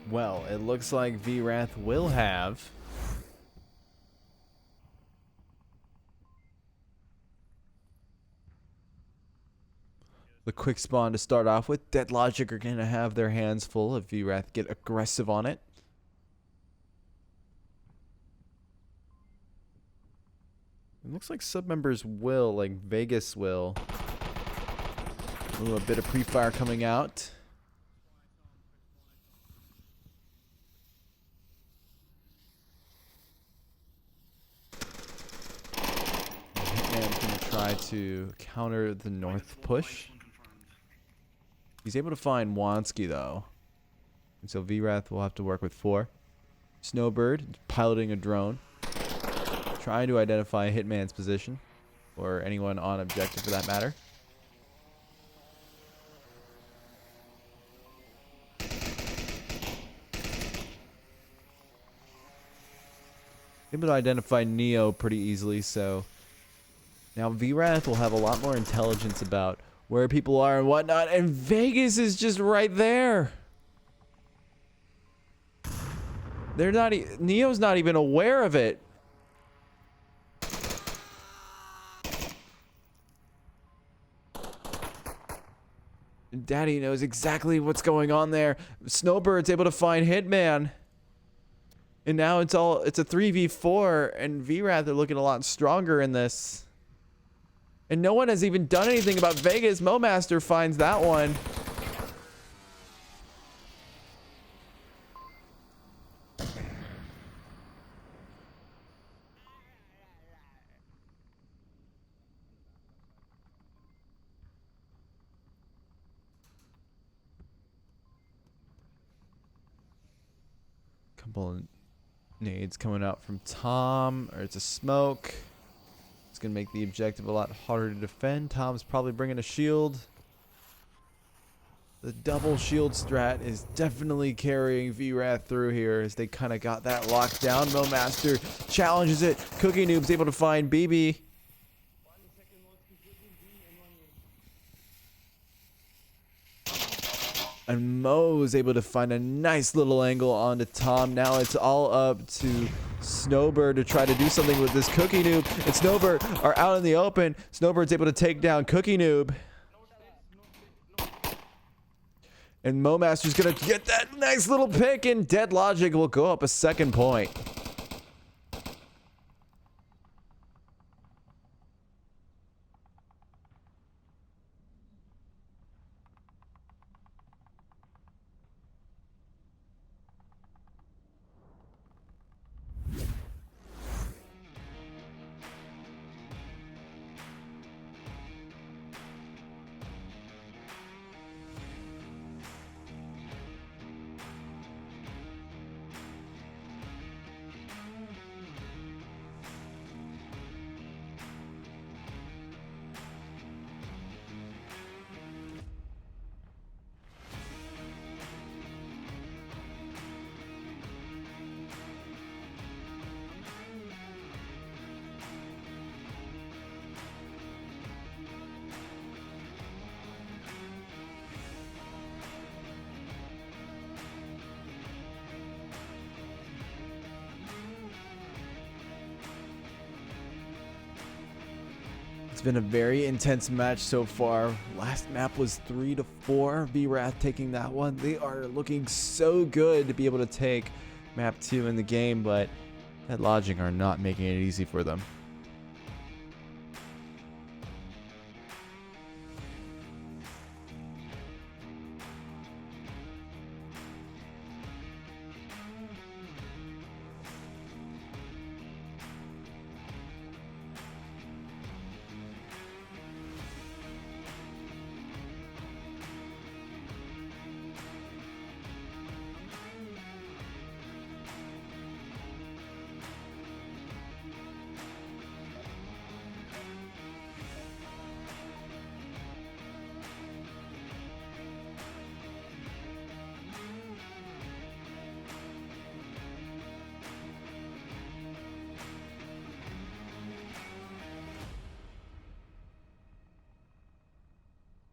A: Well, it looks like VRATH will have the quick spawn to start off with. Dead Logic are going to have their hands full if VRATH get aggressive on it. It looks like sub-members will, like Vegas will. Ooh, a bit of pre-fire coming out. Try to counter the north push. He's able to find Wansky though, and so VRATH will have to work with 4. Snowbird piloting a drone, trying to identify Hitman's position, or anyone on objective for that matter. Able to identify Neo pretty easily, so now VRATH will have a lot more intelligence about where people are and whatnot, and Vegas is just right there. They're not. Neo's not even aware of it. Daddy knows exactly what's going on there. Snowbird's able to find Hitman. And now it's a 3v4, and VRATH are looking a lot stronger in this. And no one has even done anything about Vegas. Momaster finds that one. Couple of nades coming out from Tom, or it's a smoke. It's gonna make the objective a lot harder to defend. Tom's probably bringing a shield. The double shield strat is definitely carrying VRATH through here as they kind of got that locked down. Momaster challenges it. Cookie Noob's able to find BB. And Mo's able to find a nice little angle onto Tom. Now it's all up to Snowbird to try to do something with this Cookie Noob. And Snowbird are out in the open. Snowbird's able to take down Cookie Noob. And Momaster's gonna get that nice little pick, and Dead Logic will go up a second point. It's been a very intense match so far. Last map was 3-4. VRATH taking that one. They are looking so good to be able to take map 2 in the game, but Dead Logic are not making it easy for them.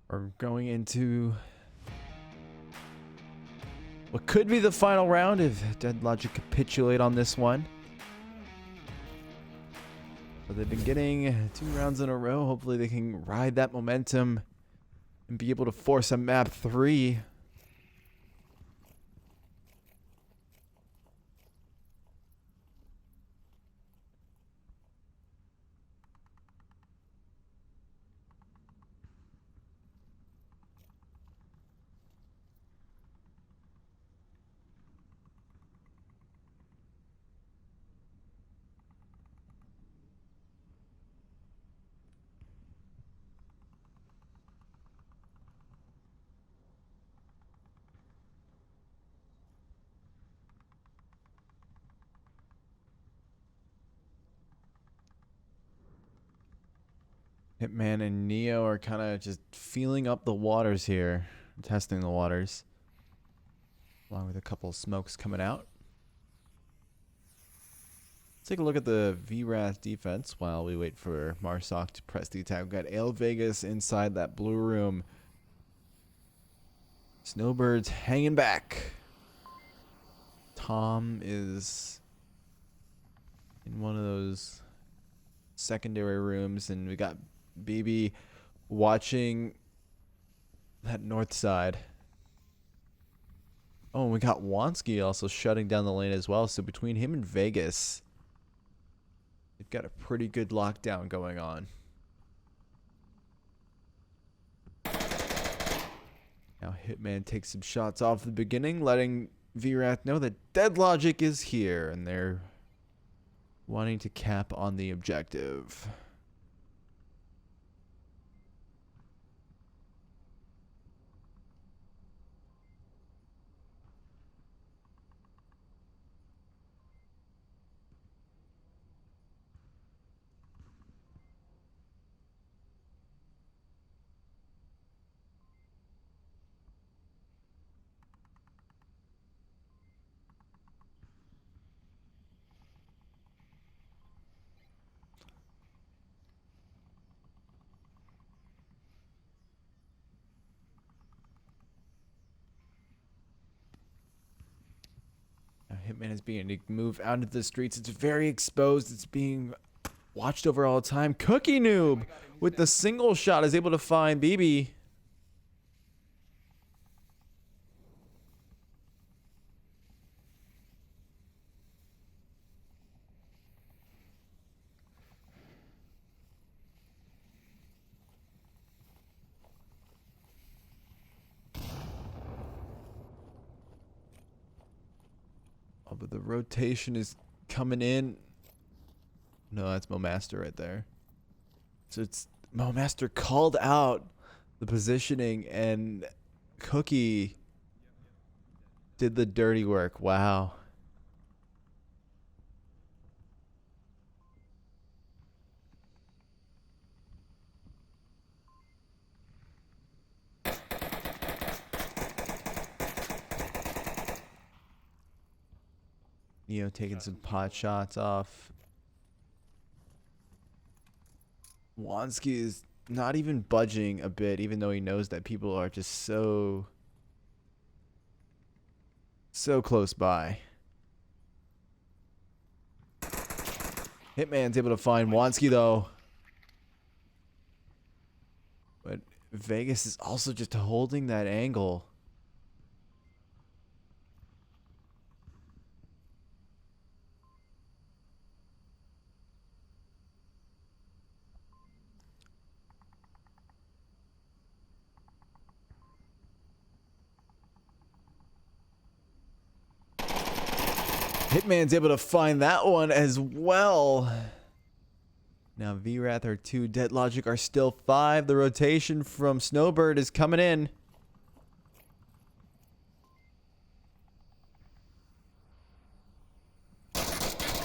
A: We're going into what could be the final round if Dead Logic capitulate on this one. But they've been getting 2 rounds in a row. Hopefully they can ride that momentum and be able to force a map 3. Hitman and Neo are kind of just feeling up the waters here, testing the waters, along with a couple of smokes coming out. Let's take a look at the VRATH defense while we wait for Marsoc to press the attack. We've got Ale Vegas inside that blue room. Snowbird's hanging back. Tom is in one of those secondary rooms, and we got BB watching that north side. Oh, and we got Wansky also shutting down the lane as well. So between him and Vegas, they've got a pretty good lockdown going on. Now Hitman takes some shots off the beginning, letting VRATH know that Dead Logic is here, and they're wanting to cap on the objective. Hitman is being moved out into the streets. It's very exposed. It's being watched over all the time. Cookie Noob with the single shot is able to find BB. Oh, but the rotation is coming in. No, that's Mo Master right there. So it's Mo Master called out the positioning, and Cookie did the dirty work. Wow. Neo taking some pot shots off. Wansky is not even budging a bit, even though he knows that people are just so close by. Hitman's able to find Wansky though. But Vegas is also just holding that angle. Hitman's able to find that one as well. Now VRATH are 2, Dead Logic are still 5. The rotation from Snowbird is coming in.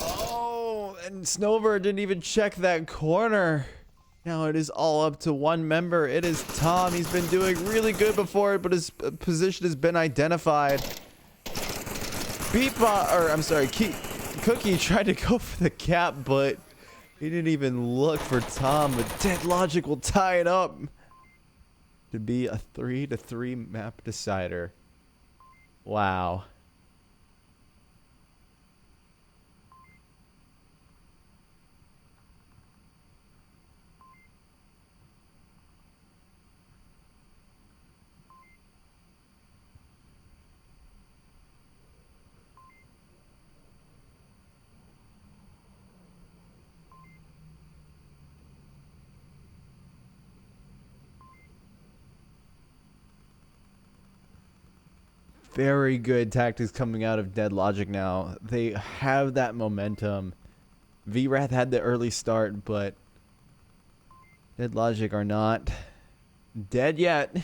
A: Oh, and Snowbird didn't even check that corner. Now it is all up to one member. It is Tom. He's been doing really good before, but his position has been identified. Cookie tried to go for the cap, but he didn't even look for Tom. But Dead Logic will tie it up to be a 3-3 map decider. Wow. Very good tactics coming out of Dead Logic now. They have that momentum. VRATH had the early start, but Dead Logic are not dead yet.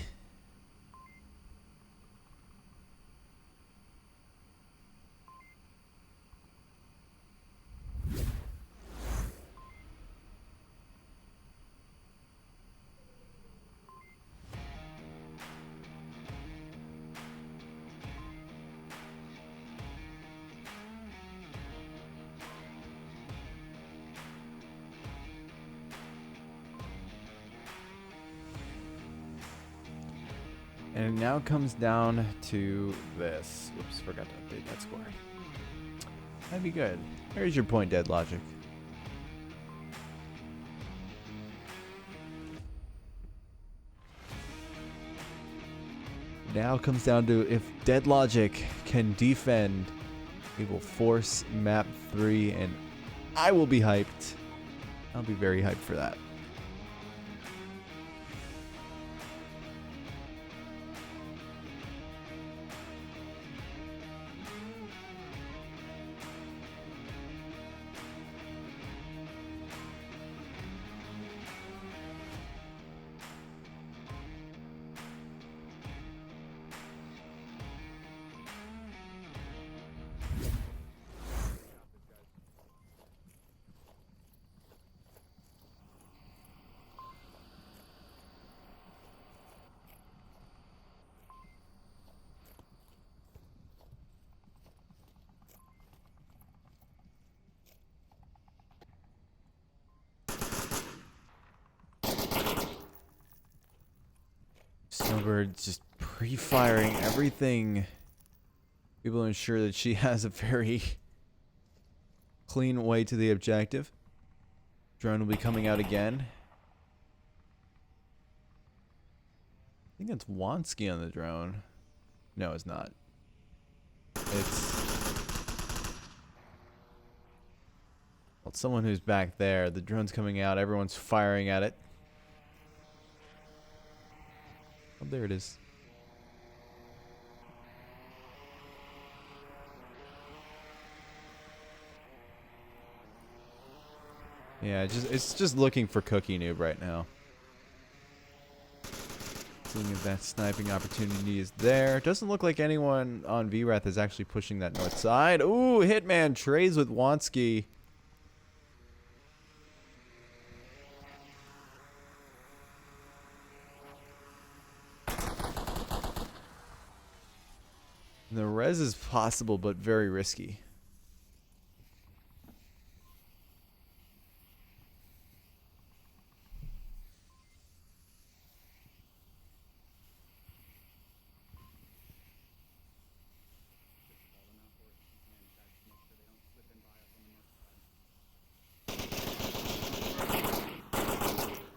A: And it now comes down to this. Oops, forgot to update that score. That'd be good. There's your point, Dead Logic. Now comes down to if Dead Logic can defend, he will force map 3, and I will be hyped. I'll be very hyped for that. Snowbird just pre-firing everything. People ensure that she has a very clean way to the objective. Drone will be coming out again. I think it's Wansky on the drone. No, it's not. It's someone who's back there. The drone's coming out. Everyone's firing at it. Oh, there it is. Yeah, it's just looking for Cookie Noob right now. Seeing if that sniping opportunity is there. Doesn't look like anyone on VRATH is actually pushing that north side. Ooh, Hitman trades with Wansky. The res is possible, but very risky.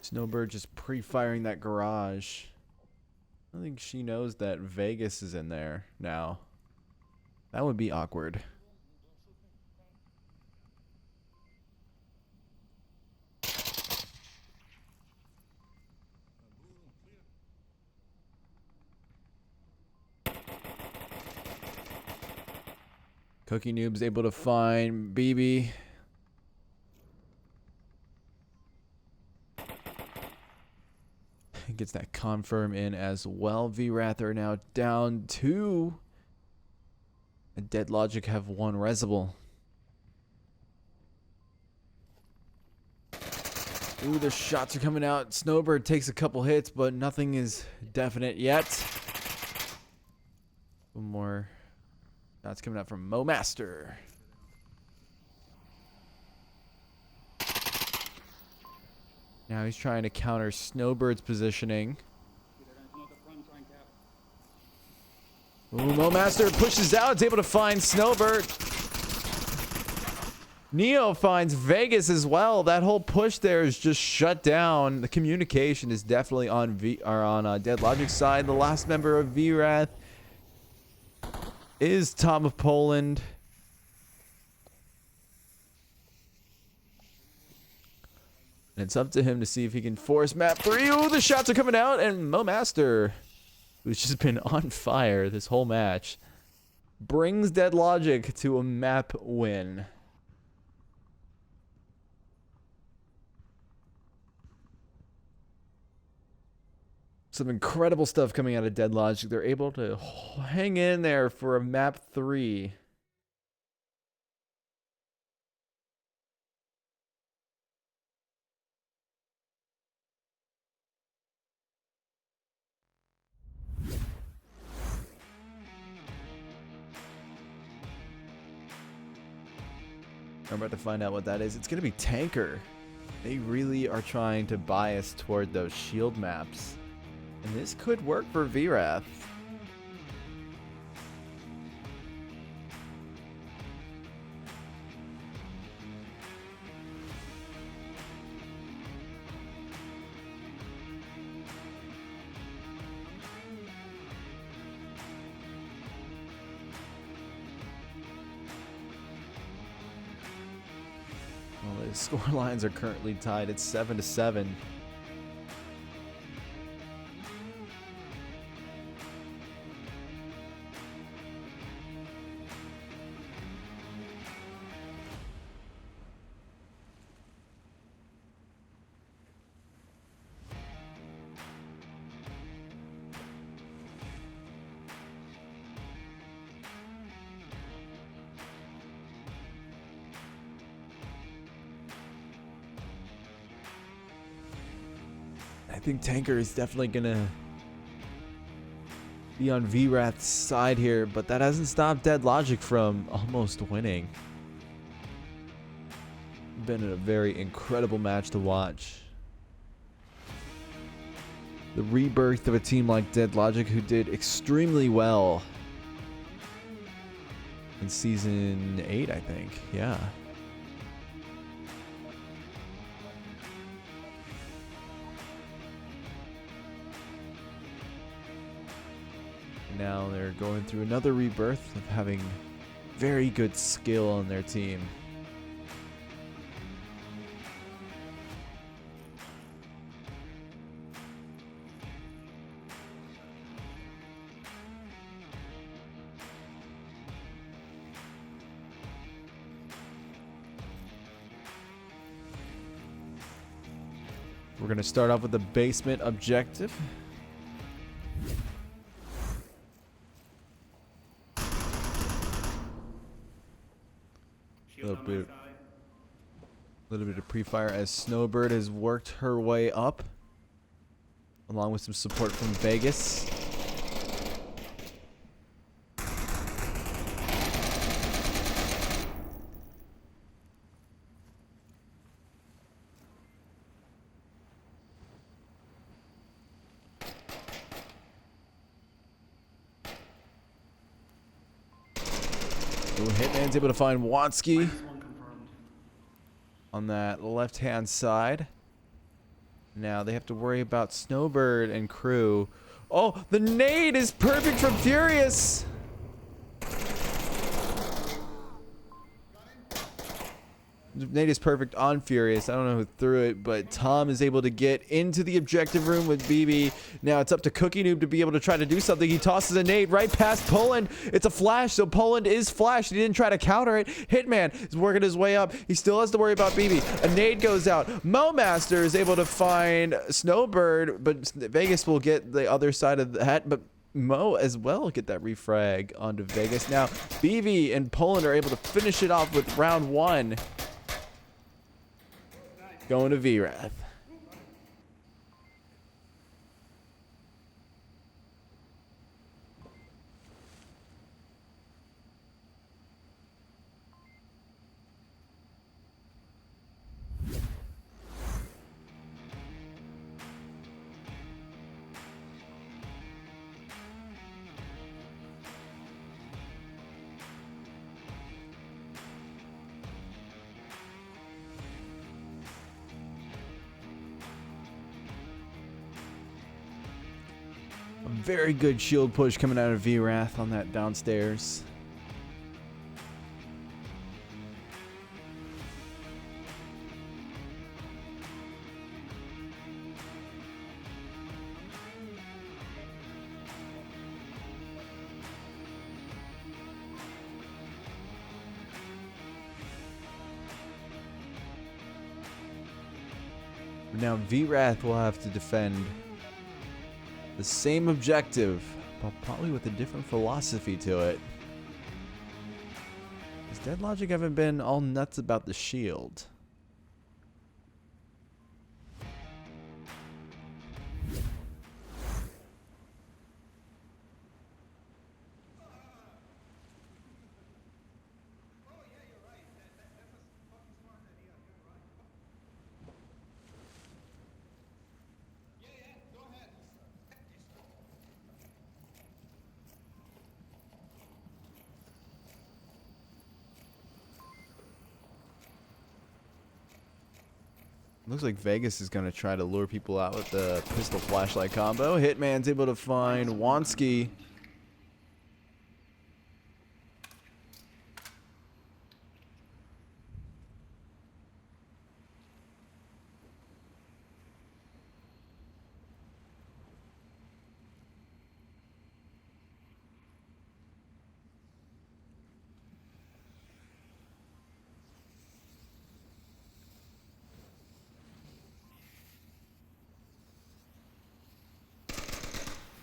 A: Snowbird just pre-firing that garage. I think she knows that Vegas is in there now. That would be awkward. Cookie Noob's able to find BB. Gets that confirm in as well. VRATH are now down 2. And Dead Logic have 1 resable. Ooh, the shots are coming out. Snowbird takes a couple hits, but nothing is definite yet. One more shots coming out from Mo Master. Now he's trying to counter Snowbird's positioning. Ooh, Mo Master pushes out. It's able to find Snowbird. Neo finds Vegas as well. That whole push there is just shut down. The communication is definitely on Dead Logic's side. The last member of VRATH is Tom of Poland. And it's up to him to see if he can force map 3. Ooh, the shots are coming out, and Mo Master, who's just been on fire this whole match, brings Dead Logic to a map win. Some incredible stuff coming out of Dead Logic. They're able to hang in there for a map 3. I'm about to find out what that is. It's going to be Tanker. They really are trying to bias toward those shield maps And this could work for VRATH. Well, the score lines are currently tied at 7-7. I think Tanker is definitely gonna be on VRAT's side here, but that hasn't stopped Dead Logic from almost winning. Been a very incredible match to watch. The rebirth of a team like Dead Logic, who did extremely well in season 8, I think. Yeah. Now they're going through another rebirth of having very good skill on their team. We're going to start off with the basement objective. Little bit of pre-fire as Snowbird has worked her way up, along with some support from Vegas. Hitman's able to find Watsky on that left-hand side. Now they have to worry about Snowbird and crew. Oh, the nade is perfect from Furious. Nade is perfect on Furious. I don't know who threw it, but Tom is able to get into the objective room with BB. Now it's up to Cookie Noob to be able to try to do something. He tosses a nade right past Poland. It's a flash, so Poland is flashed. He didn't try to counter it. Hitman is working his way up. He still has to worry about BB. A nade goes out. Mo Master is able to find Snowbird, but Vegas will get the other side of the hat, but Mo as well get that refrag onto Vegas. Now BB and Poland are able to finish it off with round 1. Going to VRATH. A very good shield push coming out of VRATH on that downstairs. Now VRATH will have to defend the same objective, but probably with a different philosophy to it. Because Dead Logic haven't been all nuts about the shield. Looks like Vegas is going to try to lure people out with the pistol flashlight combo. Hitman's able to find Wansky.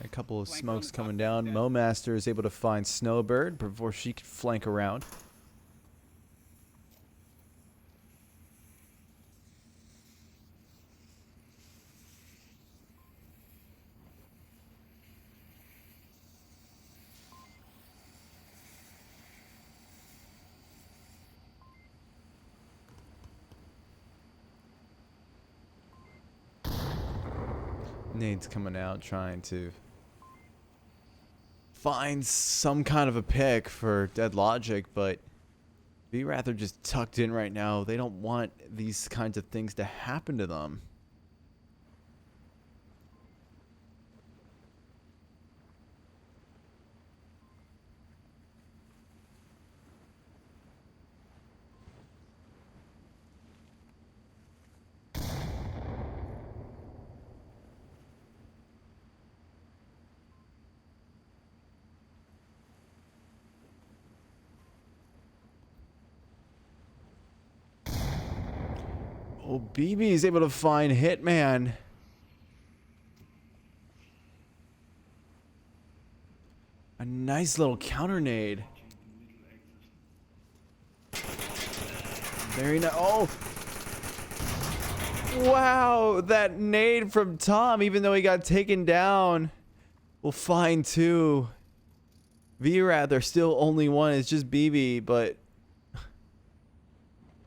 A: A couple of smokes coming down. Momaster is able to find Snowbird before she can flank around. Nade's coming out trying to find some kind of a pick for Dead Logic, but VRATH are just tucked in right now. They don't want these kinds of things to happen to them. Oh, BB is able to find Hitman. A nice little counter nade. Very nice. Oh! Wow, that nade from Tom, even though he got taken down, will find two. VRATH, there's still only one. It's just BB, but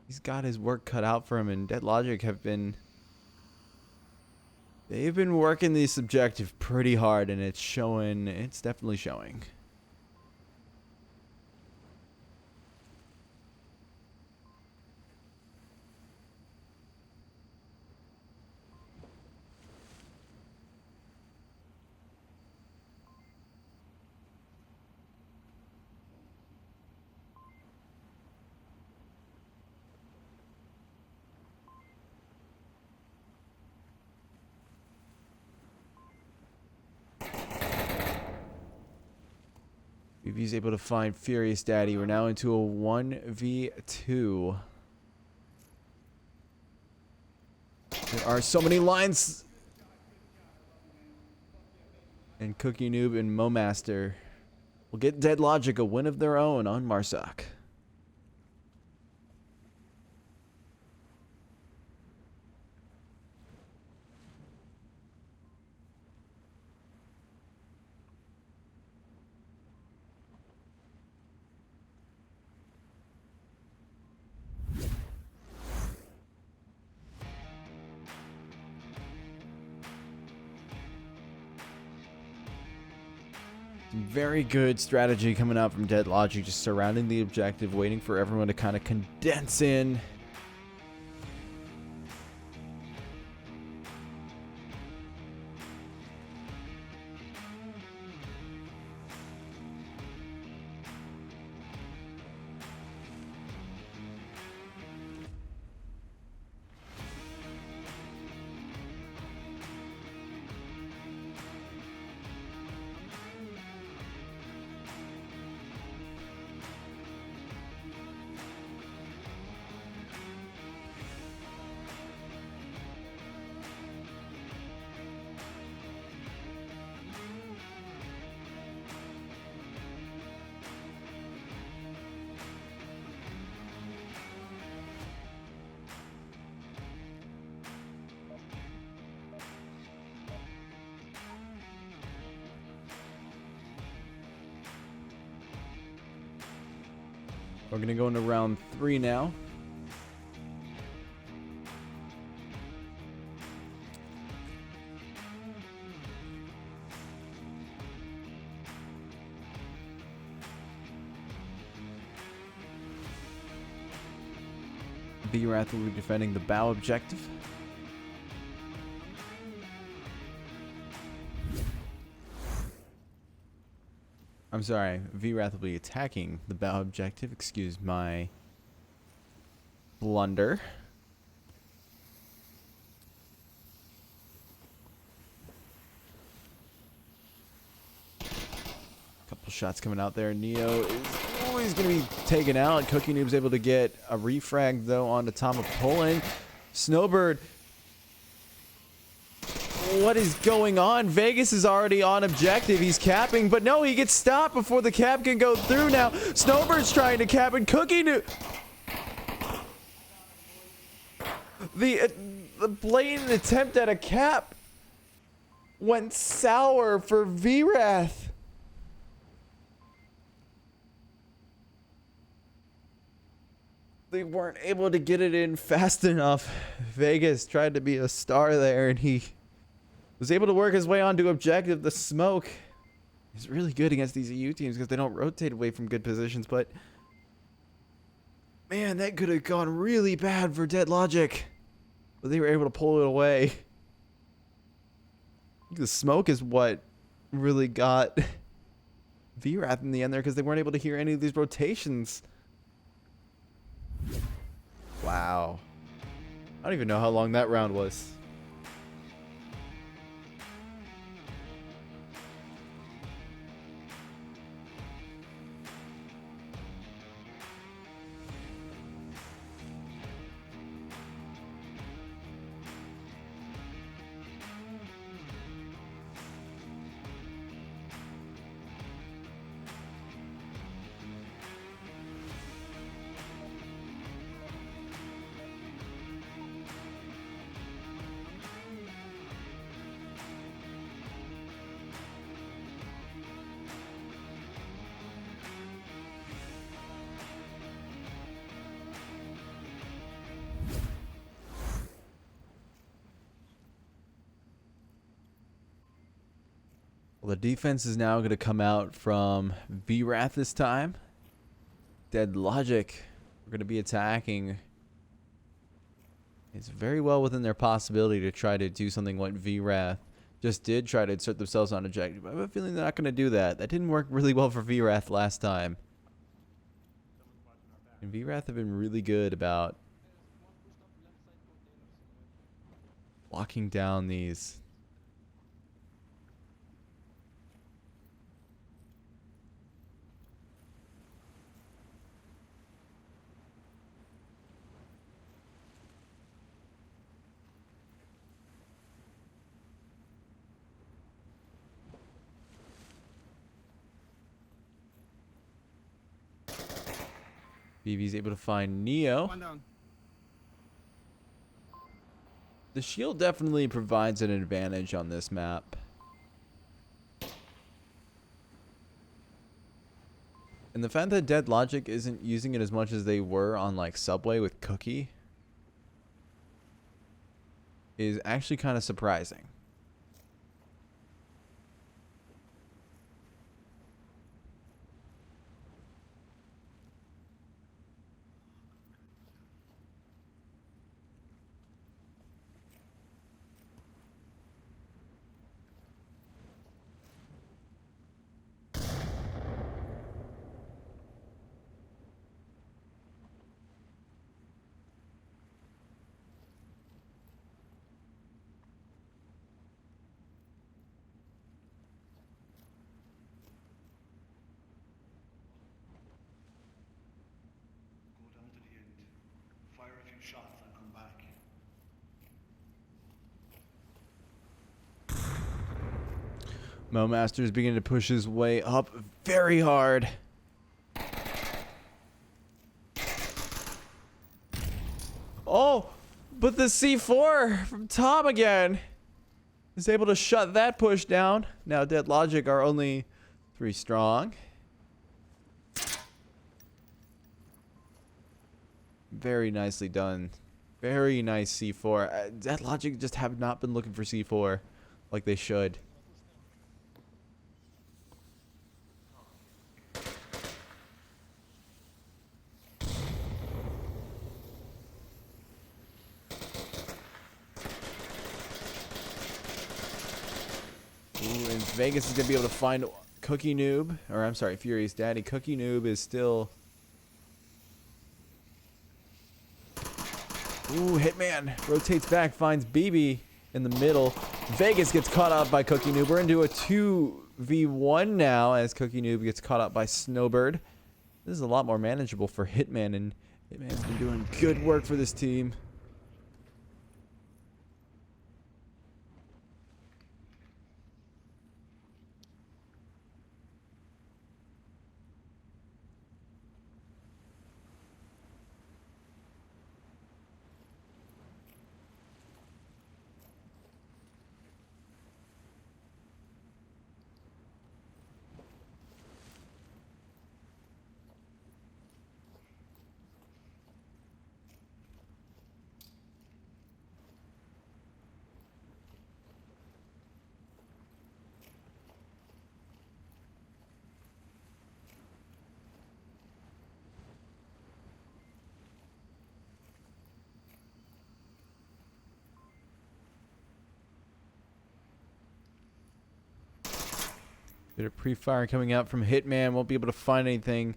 A: he's got his work cut out for him, and Dead Logic they've been working this objective pretty hard, and it's showing. It's definitely showing. BB's able to find Furious Daddy. We're now into a 1v2. There are so many lines. And Cookie Noob and Momaster will get Dead Logic a win of their own on Marsoc. Very good strategy coming out from Dead Logic, just surrounding the objective, waiting for everyone to kind of condense in. We're going to go into round 3 now. VRATH will be defending the bow objective. I'm sorry, VRATH will be attacking the bow objective. Excuse my blunder. Couple shots coming out there. Neo is always going to be taken out. Cookie Noob's able to get a refrag, though, onto Tom of Poland. Snowbird. What is going on? Vegas is already on objective. He's capping, but no, he gets stopped before the cap can go through now. Snowbird's trying to cap, and Cookie Noob... The blatant attempt at a cap went sour for VRATH. They weren't able to get it in fast enough. Vegas tried to be a star there, and he was able to work his way onto objective. The smoke is really good against these EU teams because they don't rotate away from good positions, but man, that could have gone really bad for Dead Logic. But they were able to pull it away. The smoke is what really got VRATH in the end there because they weren't able to hear any of these rotations. Wow. I don't even know how long that round was. Well, the defense is now going to come out from VRATH this time. Dead Logic, we're going to be attacking. It's very well within their possibility to try to do something what VRATH just did, try to insert themselves on objective. I have a feeling they're not going to do that. That didn't work really well for VRATH last time. And VRATH have been really good about locking down these. BB's able to find Neo. The shield definitely provides an advantage on this map. And the fact that Dead Logic isn't using it as much as they were on like Subway with Cookie is actually kind of surprising.
C: Shots and come back.
A: Mo Master is beginning to push his way up very hard. Oh, but the C4 from Tom again is able to shut that push down. Now Dead Logic are only 3 strong. Very nicely done. Very nice C4. Dead Logic just have not been looking for C4 like they should. Ooh, and Vegas is going to be able to find Cookie Noob, or I'm sorry, Furious Daddy. Cookie Noob is still... Ooh, Hitman rotates back, finds BB in the middle. Vegas gets caught out by Cookie Noob. We're into a 2v1 now as Cookie Noob gets caught out by Snowbird. This is a lot more manageable for Hitman, and Hitman's been doing good work for this team. Bit of pre-fire coming out from Hitman. Won't be able to find anything.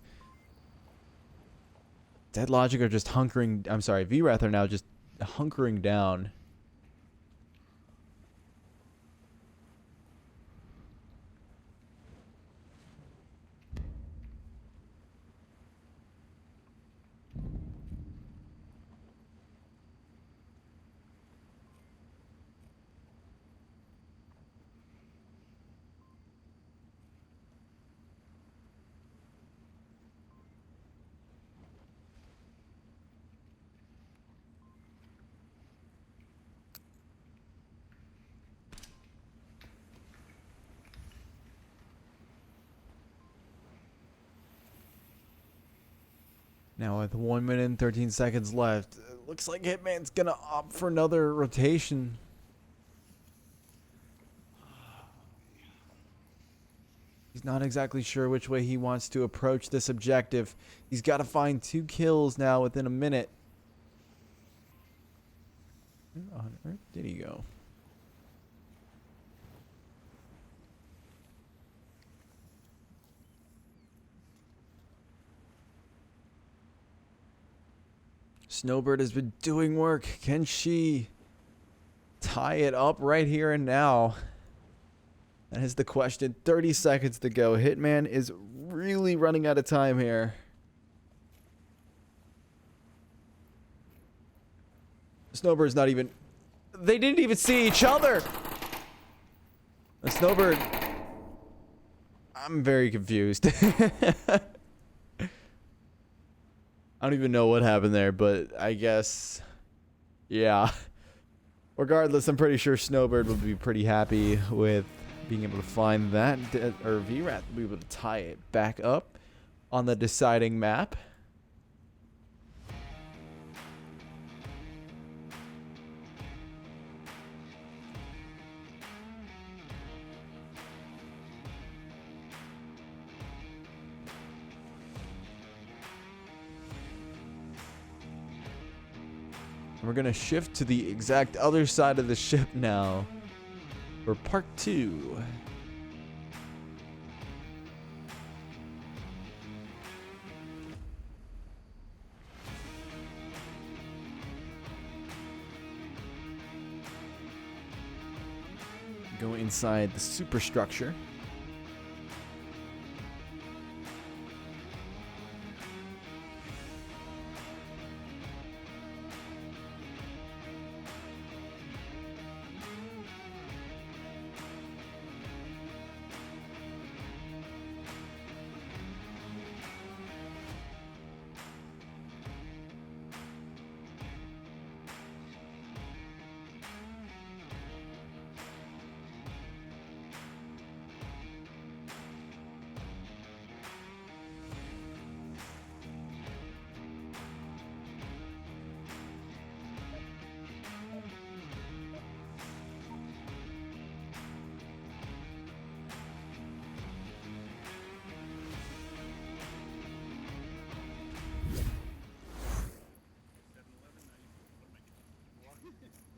A: Dead Logic are just hunkering... I'm sorry, VRATH are now just hunkering down. Now with 1 minute and 13 seconds left, it looks like Hitman's gonna opt for another rotation. He's not exactly sure which way he wants to approach this objective. He's got to find 2 kills now within a minute. Where on earth did he go? Snowbird has been doing work. Can she tie it up right here and now? That is the question. 30 seconds to go. Hitman is really running out of time here. Snowbird's not even... They didn't even see each other! Snowbird... I'm very confused. I don't even know what happened there, but I guess... Yeah. Regardless, I'm pretty sure Snowbird would be pretty happy with being able to find that, or VRATH will be able to tie it back up on the deciding map. We're gonna shift to the exact other side of the ship now for part 2. Go inside the superstructure.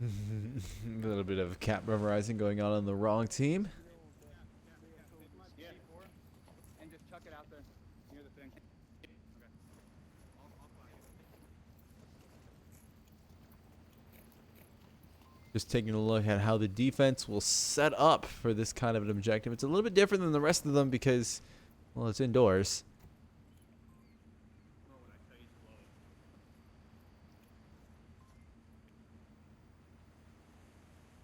A: A little bit of cap memorizing going on the wrong team. Just taking a look at how the defense will set up for this kind of an objective. It's a little bit different than the rest of them because, well, it's indoors.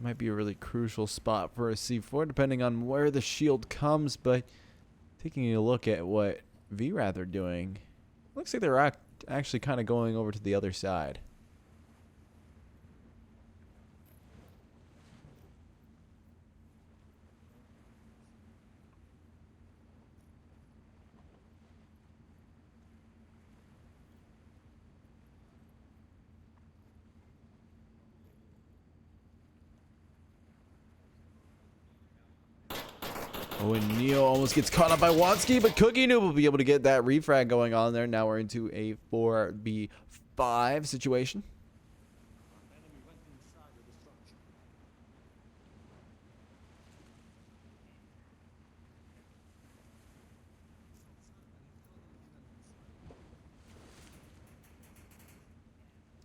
A: Might be a really crucial spot for a C4 depending on where the shield comes, but taking a look at what VRATH are doing, looks like they're actually kind of going over to the other side. Oh, and Neo almost gets caught up by Wansky, but Cookie Noob will be able to get that refrag going on there. Now we're into a 4v5 situation.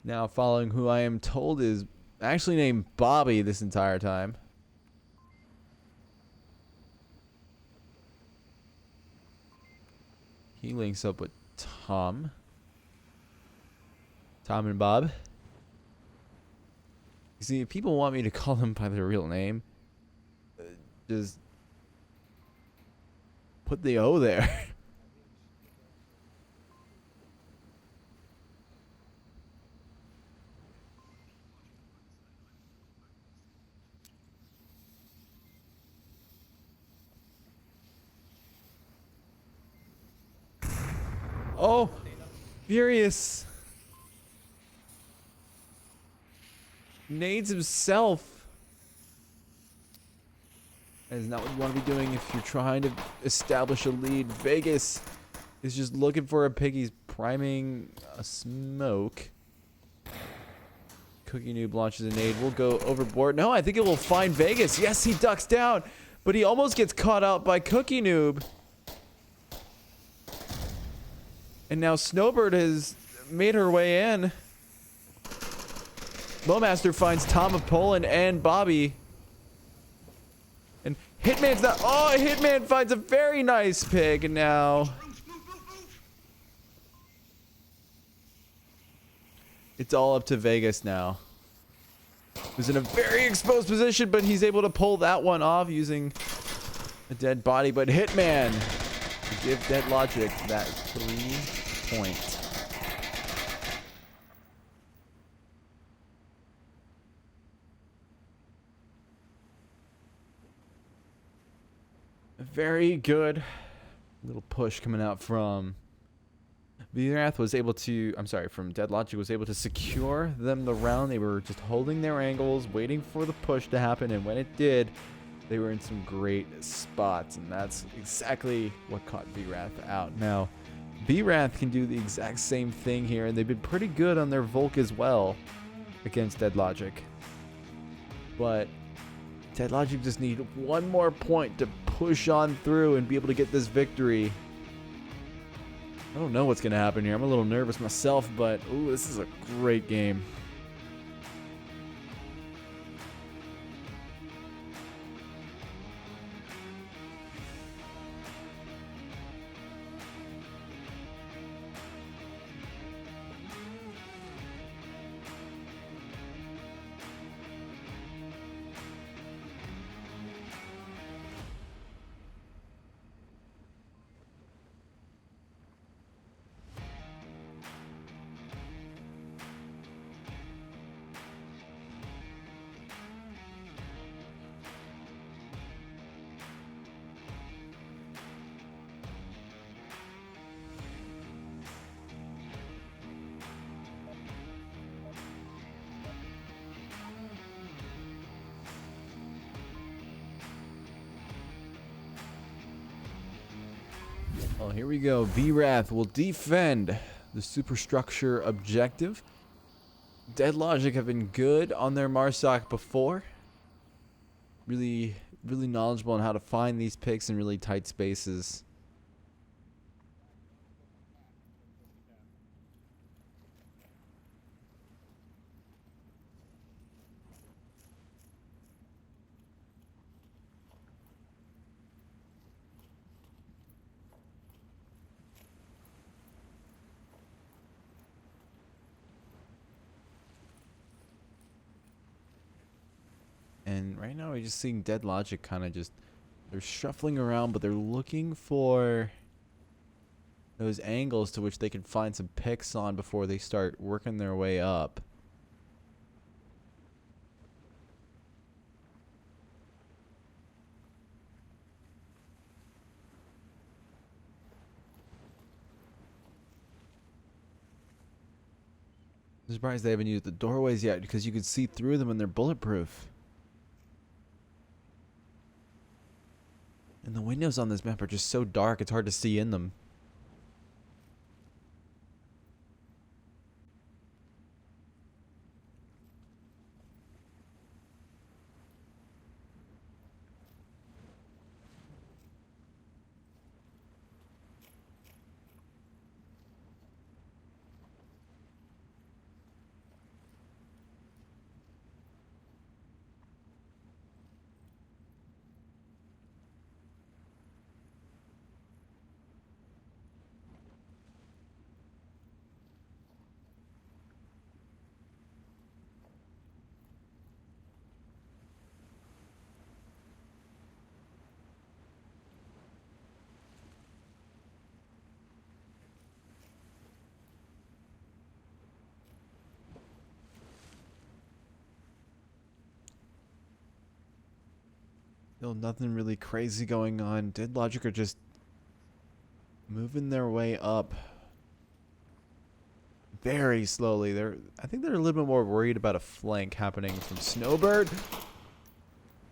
A: Now following who I am told is actually named Bobby this entire time. He links up with Tom. Tom and Bob. You see, if people want me to call them by their real name, just put the O there. Oh, Furious nades himself. That is not what you want to be doing if you're trying to establish a lead. Vegas is just looking for a pick. He's priming a smoke. Cookie Noob launches a nade. We'll go overboard. No, I think it will find Vegas. Yes, he ducks down, but he almost gets caught out by Cookie Noob. And now Snowbird has made her way in. Bowmaster finds Tom of Poland and Bobby. And Hitman's not. Oh, Hitman finds a very nice pick. And now it's all up to Vegas now. Who's in a very exposed position, but he's able to pull that one off using a dead body. But Hitman to give Dead Logic that 3 point. Very good little push coming out from VRATH was able to, I'm sorry, from Dead Logic was able to secure them the round. They were just holding their angles, waiting for the push to happen, and when it did, they were in some great spots, and that's exactly what caught VRATH out. Now, VRATH can do the exact same thing here, and they've been pretty good on their Volk as well against Dead Logic. But Dead Logic just need one more point to push on through and be able to get this victory. I don't know what's going to happen here. I'm a little nervous myself, but ooh, this is a great game. Well, here we go. VRATH will defend the superstructure objective. Dead Logic have been good on their Marsoc before. Really knowledgeable on how to find these picks in really tight spaces. And right now we're just seeing Dead Logic kind of just, they're shuffling around, but they're looking for those angles to which they can find some picks on before they start working their way up. I'm surprised they haven't used the doorways yet because you can see through them and they're bulletproof. And the windows on this map are just so dark, it's hard to see in them. Still nothing really crazy going on. Dead Logic are just moving their way up very slowly. I think they're a little bit more worried about a flank happening from Snowbird.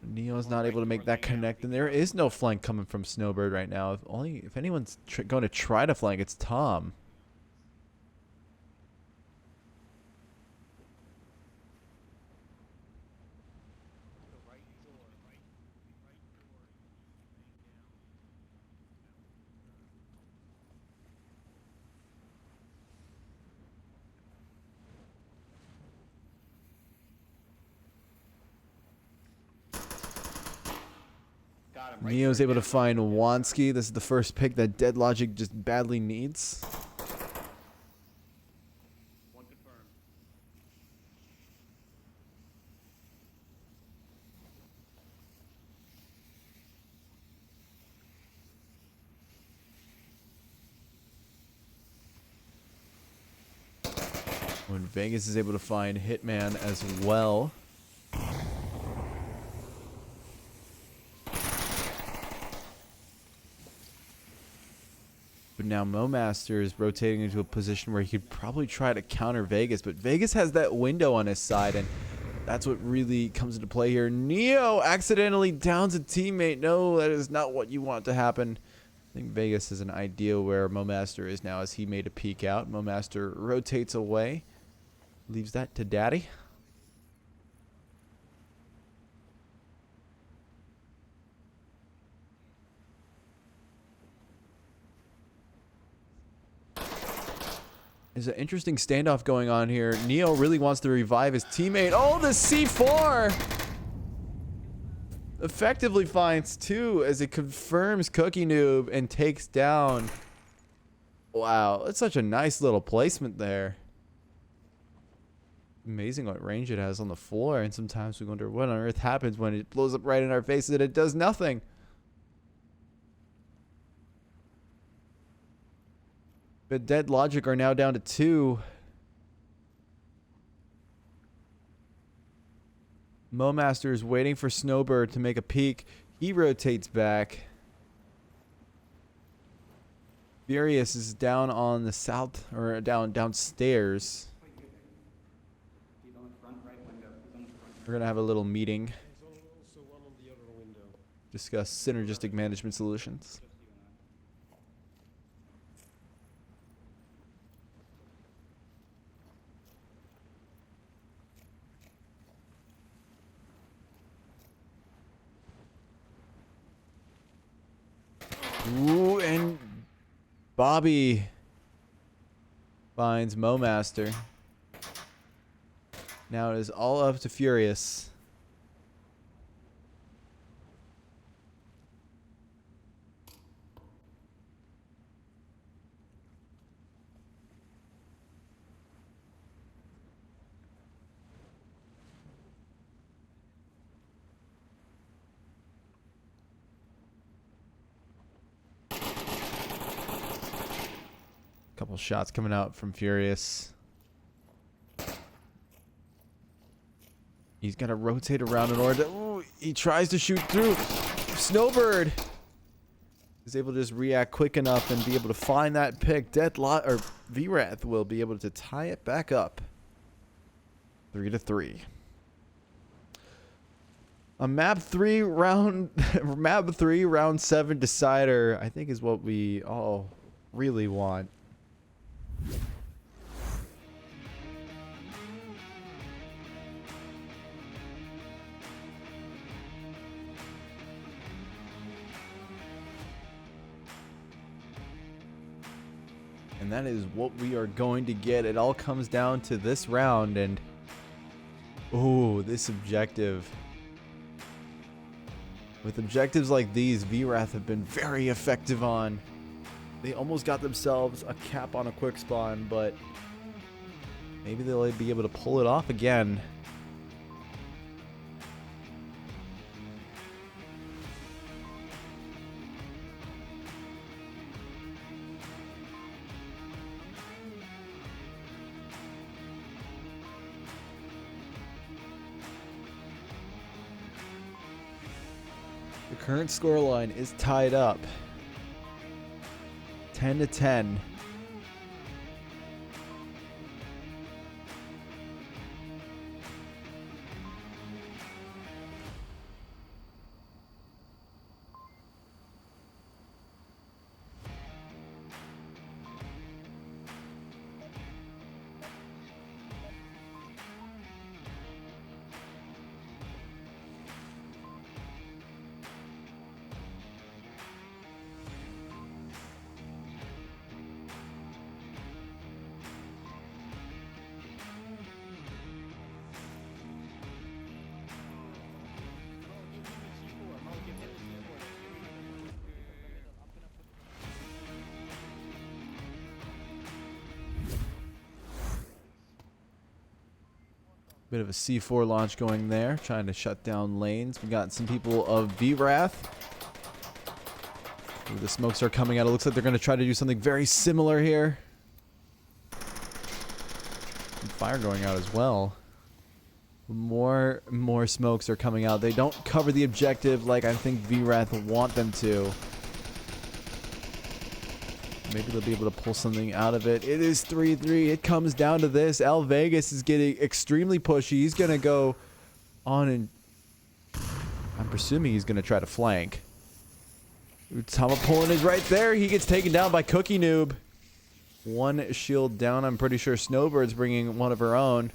A: Neo's not able to make that connect, and there is no flank coming from Snowbird right now. If anyone's going to try to flank, it's Tom. Neo's able to find Wansky. This is the first pick that Dead Logic just badly needs.
C: One confirmed.
A: When Vegas is able to find Hitman as well. But now MoMaster is rotating into a position where he could probably try to counter Vegas, but Vegas has that window on his side, and that's what really comes into play here. Neo accidentally downs a teammate. No, that is not what you want to happen. I think Vegas is an idea where MoMaster is now as he made a peek out. MoMaster rotates away, leaves that to Daddy. There's an interesting standoff going on here. Neo really wants to revive his teammate. Oh, the C4! Effectively finds two as it confirms Cookie Noob and takes down. Wow, that's such a nice little placement there. Amazing what range it has on the floor, and sometimes we wonder what on earth happens when it blows up right in our faces and it does nothing. But Dead Logic are now down to 2. MoMaster is waiting for Snowbird to make a peek. He rotates back. Furious is down on the south, or downstairs.
B: He's on the front right window. He's on the front.
A: We're gonna have a little meeting. Discuss synergistic management solutions. Ooh, and Bobby finds MoMaster. Now it is all up to Furious. Couple shots coming out from Furious. He's got to rotate around in order to... Ooh, he tries to shoot through. Snowbird is able to just react quick enough and be able to find that pick. Deadlock, or VRATH will be able to tie it back up. 3-3. A map 3 round round 7 decider, I think, is what we all really want. And that is what we are going to get. It all comes down to this round, and oh, this objective. With objectives like these, VRATH have been very effective on. They almost got themselves a cap on a quick spawn, but maybe they'll be able to pull it off again. The current scoreline is tied up 10-10. Bit of a C4 launch going there, trying to shut down lanes. We got some people of VRATH. Ooh, the smokes are coming out. It looks like they're going to try to do something very similar here. And fire going out as well. More smokes are coming out. They don't cover the objective like I think VRATH want them to. Maybe they'll be able to pull something out of it. It is 3-3. It comes down to this. L Vegas is getting extremely pushy. He's going to go on and... I'm presuming he's going to try to flank. Tama pulling is right there. He gets taken down by Cookie Noob. One shield down. I'm pretty sure Snowbird's bringing one of her own.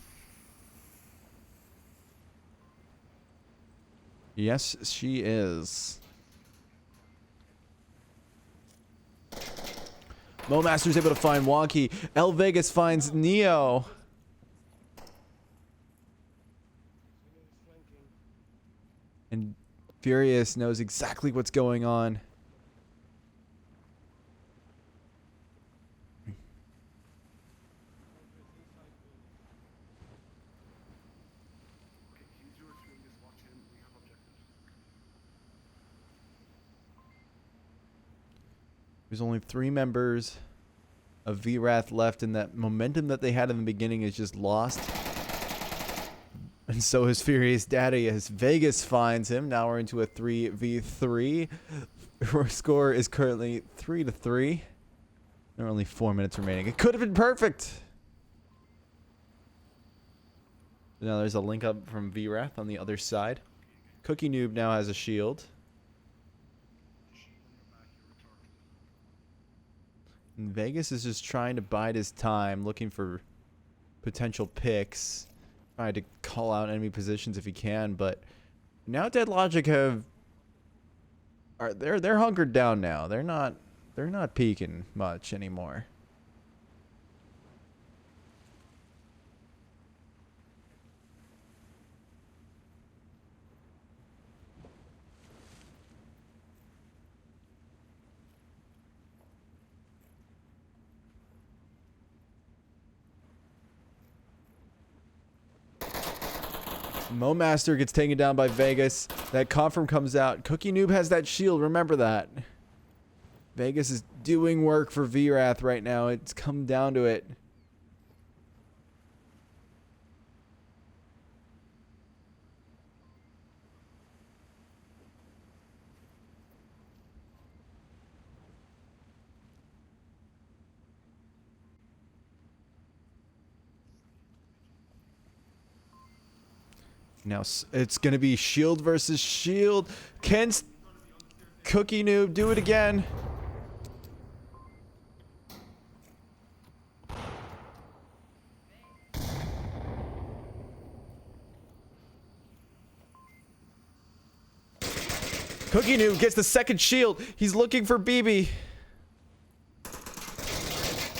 A: Yes, she is. Mo Master's able to find Wonky. L Vegas finds Neo. And Furious knows exactly what's going on. There's only 3 members of VRATH left, and that momentum that they had in the beginning is just lost. And so is Furious Daddy as Vegas finds him. Now we're into a 3v3. Our score is currently 3-3. There are only 4 minutes remaining. It could have been perfect. Now there's a link up from VRATH on the other side. Cookie Noob now has a shield. And Vegas is just trying to bide his time, looking for potential picks, trying to call out enemy positions if he can. But now Dead Logic they're hunkered down now. They're not peeking much anymore. Mo Master gets taken down by Vegas. That confirm comes out. Cookie Noob has that shield. Remember that. Vegas is doing work for VRATH right now. It's come down to it. Now it's going to be shield versus shield. Ken's Cookie Noob do it again. Cookie Noob gets the second shield. He's looking for BB.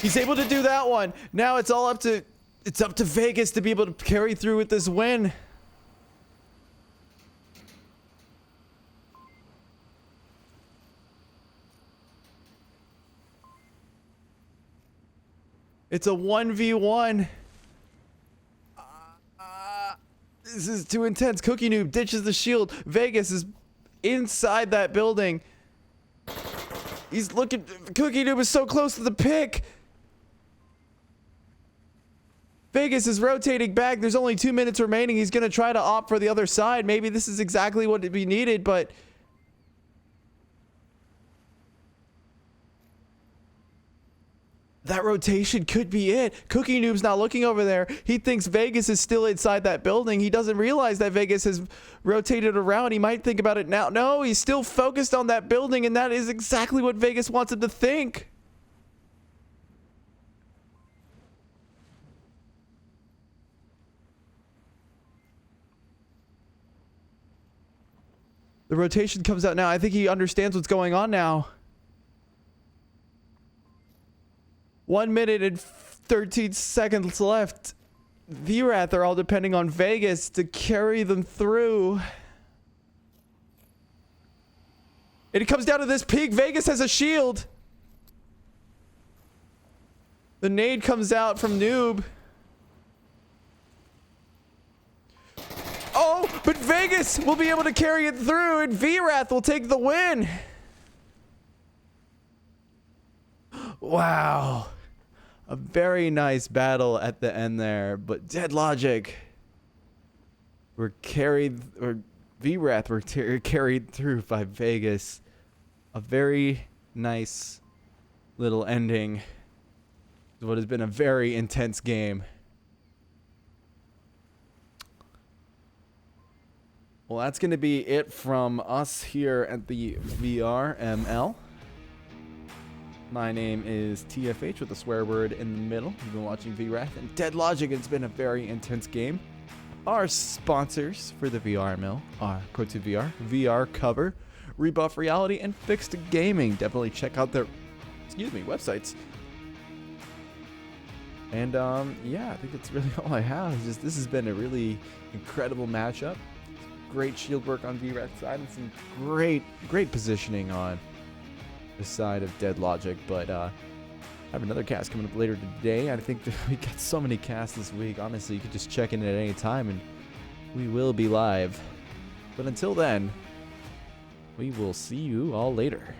A: He's able to do that one. Now it's all up to Vegas to be able to carry through with this win. It's a 1v1. This is too intense. Cookie Noob ditches the shield. Vegas is inside that building. He's looking. Cookie Noob is so close to the pick. Vegas is rotating back. There's only 2 minutes remaining. He's going to try to opt for the other side. Maybe this is exactly what would be needed, but that rotation could be it. Cookie Noob's not looking over there. He thinks Vegas is still inside that building. He doesn't realize that Vegas has rotated around. He might think about it now. No, he's still focused on that building, and that is exactly what Vegas wants him to think. The rotation comes out now. I think he understands what's going on now. 1 minute and 13 seconds left. VRATH are all depending on Vegas to carry them through. And it comes down to this peak. Vegas has a shield. The nade comes out from Noob. Oh, but Vegas will be able to carry it through, and VRATH will take the win. Wow. A very nice battle at the end there, but Dead Logic were carried, or VRATH were carried through by Vegas. A very nice little ending to what has been a very intense game. Well, that's going to be it from us here at the VRML. My name is TFH with a swear word in the middle. You've been watching VRATH and Dead Logic. It's been a very intense game. Our sponsors for the VRML are Pro2VR, VR Cover, Rebuff Reality, and Fixed Gaming. Definitely check out their, websites. And yeah, I think that's really all I have. It's just, this has been a really incredible matchup. Great shield work on VRATH's side and some great positioning on the side of Dead Logic, but I have another cast coming up later today. I think that we got so many casts this week. Honestly, you could just check in at any time and we will be live. But until then, we will see you all later.